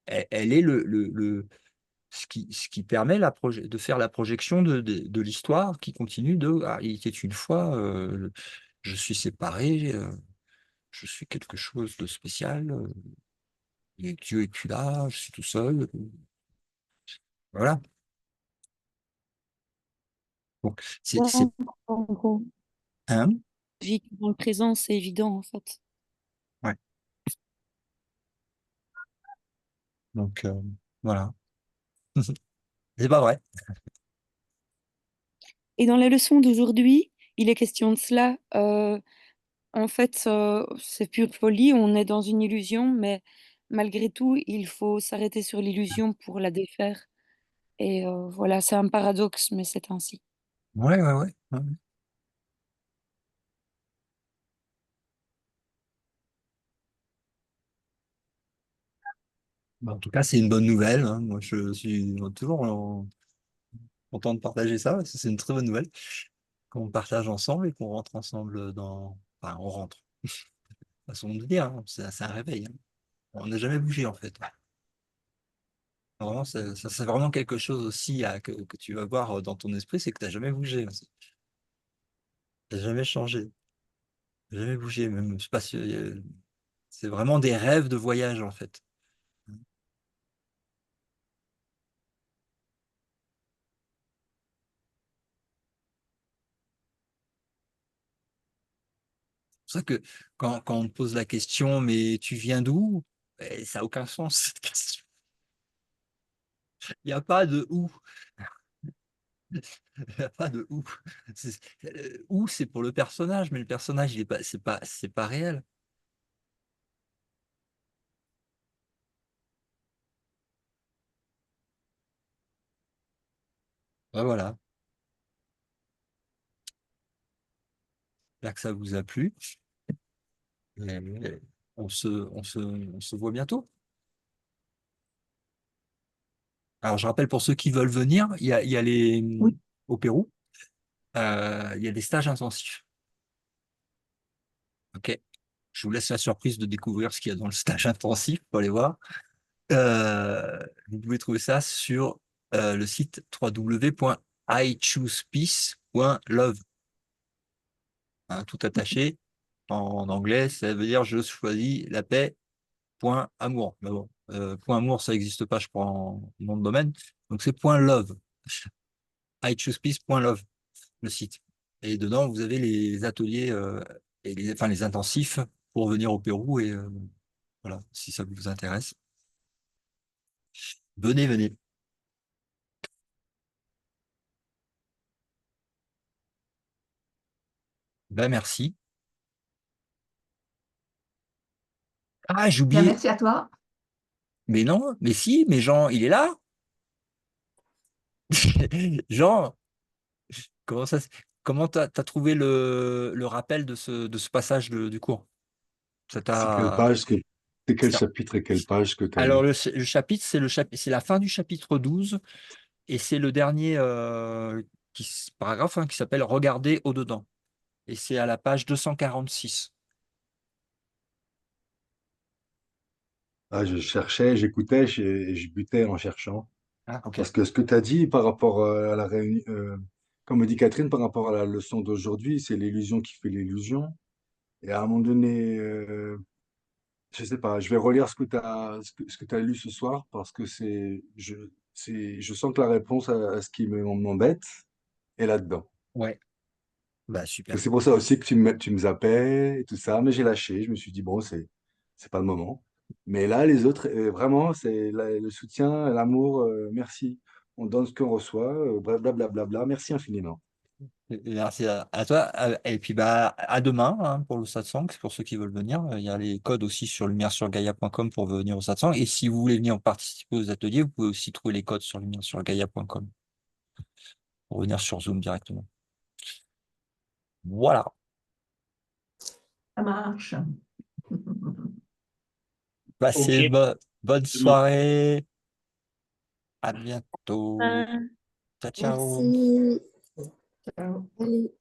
Elle est ce qui permet de faire la projection de l'histoire qui continue il était une fois, je suis séparé, je suis quelque chose de spécial, et Dieu est plus là, je suis tout seul. Voilà. Donc, Ouais, en gros, hein, vivre dans le présent, c'est évident en fait. ouais. Donc, voilà. C'est pas vrai. Et dans la leçon d'aujourd'hui, il est question de cela. En fait, c'est pure folie, on est dans une illusion, mais malgré tout, il faut s'arrêter sur l'illusion pour la défaire. Et voilà, c'est un paradoxe, mais c'est ainsi. Ouais, ouais, ouais. Ouais. Bah, en tout cas, c'est une bonne nouvelle, hein. Moi, je suis toujours content de partager ça, parce que c'est une très bonne nouvelle qu'on partage ensemble et qu'on rentre ensemble dans. Enfin, on rentre. Façon de dire, hein. C'est un réveil, hein. On n'a jamais bougé, en fait. Vraiment, c'est vraiment quelque chose aussi que tu vas voir dans ton esprit, c'est que tu n'as jamais bougé. Tu n'as jamais changé. T'as jamais bougé. Même, je sais pas si, c'est vraiment des rêves de voyage, en fait. C'est pour ça que quand on te pose la question, mais tu viens d'où? Ça n'a aucun sens, cette question. Il n'y a pas de où. Il n'y a pas de où. Où, c'est pour le personnage, mais le personnage, il est pas, c'est pas réel. Ouais, voilà. J'espère que ça vous a plu. Et on se voit bientôt. Alors, je rappelle pour ceux qui veulent venir, il y a Oui. au Pérou, il y a des stages intensifs. OK. Je vous laisse la surprise de découvrir ce qu'il y a dans le stage intensif pour aller voir. Vous pouvez trouver ça sur le site www.ichoosepeace.love. Hein, tout attaché. En anglais, ça veut dire je choisis la paix, point amour. Mais bon, point amour, ça n'existe pas, je crois, en nom de domaine. Donc c'est point love. ichoosepeace.love, le site. Et dedans, vous avez les ateliers et enfin, les intensifs pour venir au Pérou. Et voilà, si ça vous intéresse, venez, venez. Ben, merci. Ah, j'ai Bien, oublié. merci à toi. Mais non, mais si, mais Jean, il est là. Jean, comment ça, comment t'as trouvé le rappel de ce passage du cours? Ça C'est quelle t'a. page, c'est quel chapitre et quelle page que tu as Alors, lu? le chapitre, c'est la fin du chapitre 12 et c'est le dernier paragraphe, hein, qui s'appelle Regarder au-dedans. Et c'est à la page 246. Ah, je cherchais, j'écoutais et je butais en cherchant. Ah, ok. Parce que ce que tu as dit par rapport à la réunion, comme me dit Catherine, par rapport à la leçon d'aujourd'hui, c'est l'illusion qui fait l'illusion. Et à un moment donné, je sais pas, je vais relire ce que tu lu ce soir parce que je sens que la réponse à ce qui m'embête est là-dedans. Ouais, bah Donc super. c'est pour ça aussi que tu me zappais et tout ça, mais j'ai lâché. Je me suis dit, bon, c'est pas le moment. Mais là, les autres, vraiment, c'est le soutien, l'amour, merci. On donne ce qu'on reçoit, blablabla. Merci infiniment. Merci à toi. Et puis bah à demain, hein, pour le satsang, pour ceux qui veulent venir. Il y a les codes aussi sur lumière-sur-gaia.com pour venir au satsang. Et si vous voulez venir participer aux ateliers, vous pouvez aussi trouver les codes sur lumière-sur-gaia.com pour venir sur Zoom directement. Voilà. Ça marche. Passez une Ok. bonne soirée. À bientôt. Ciao, ciao. Merci. Ciao. Allez.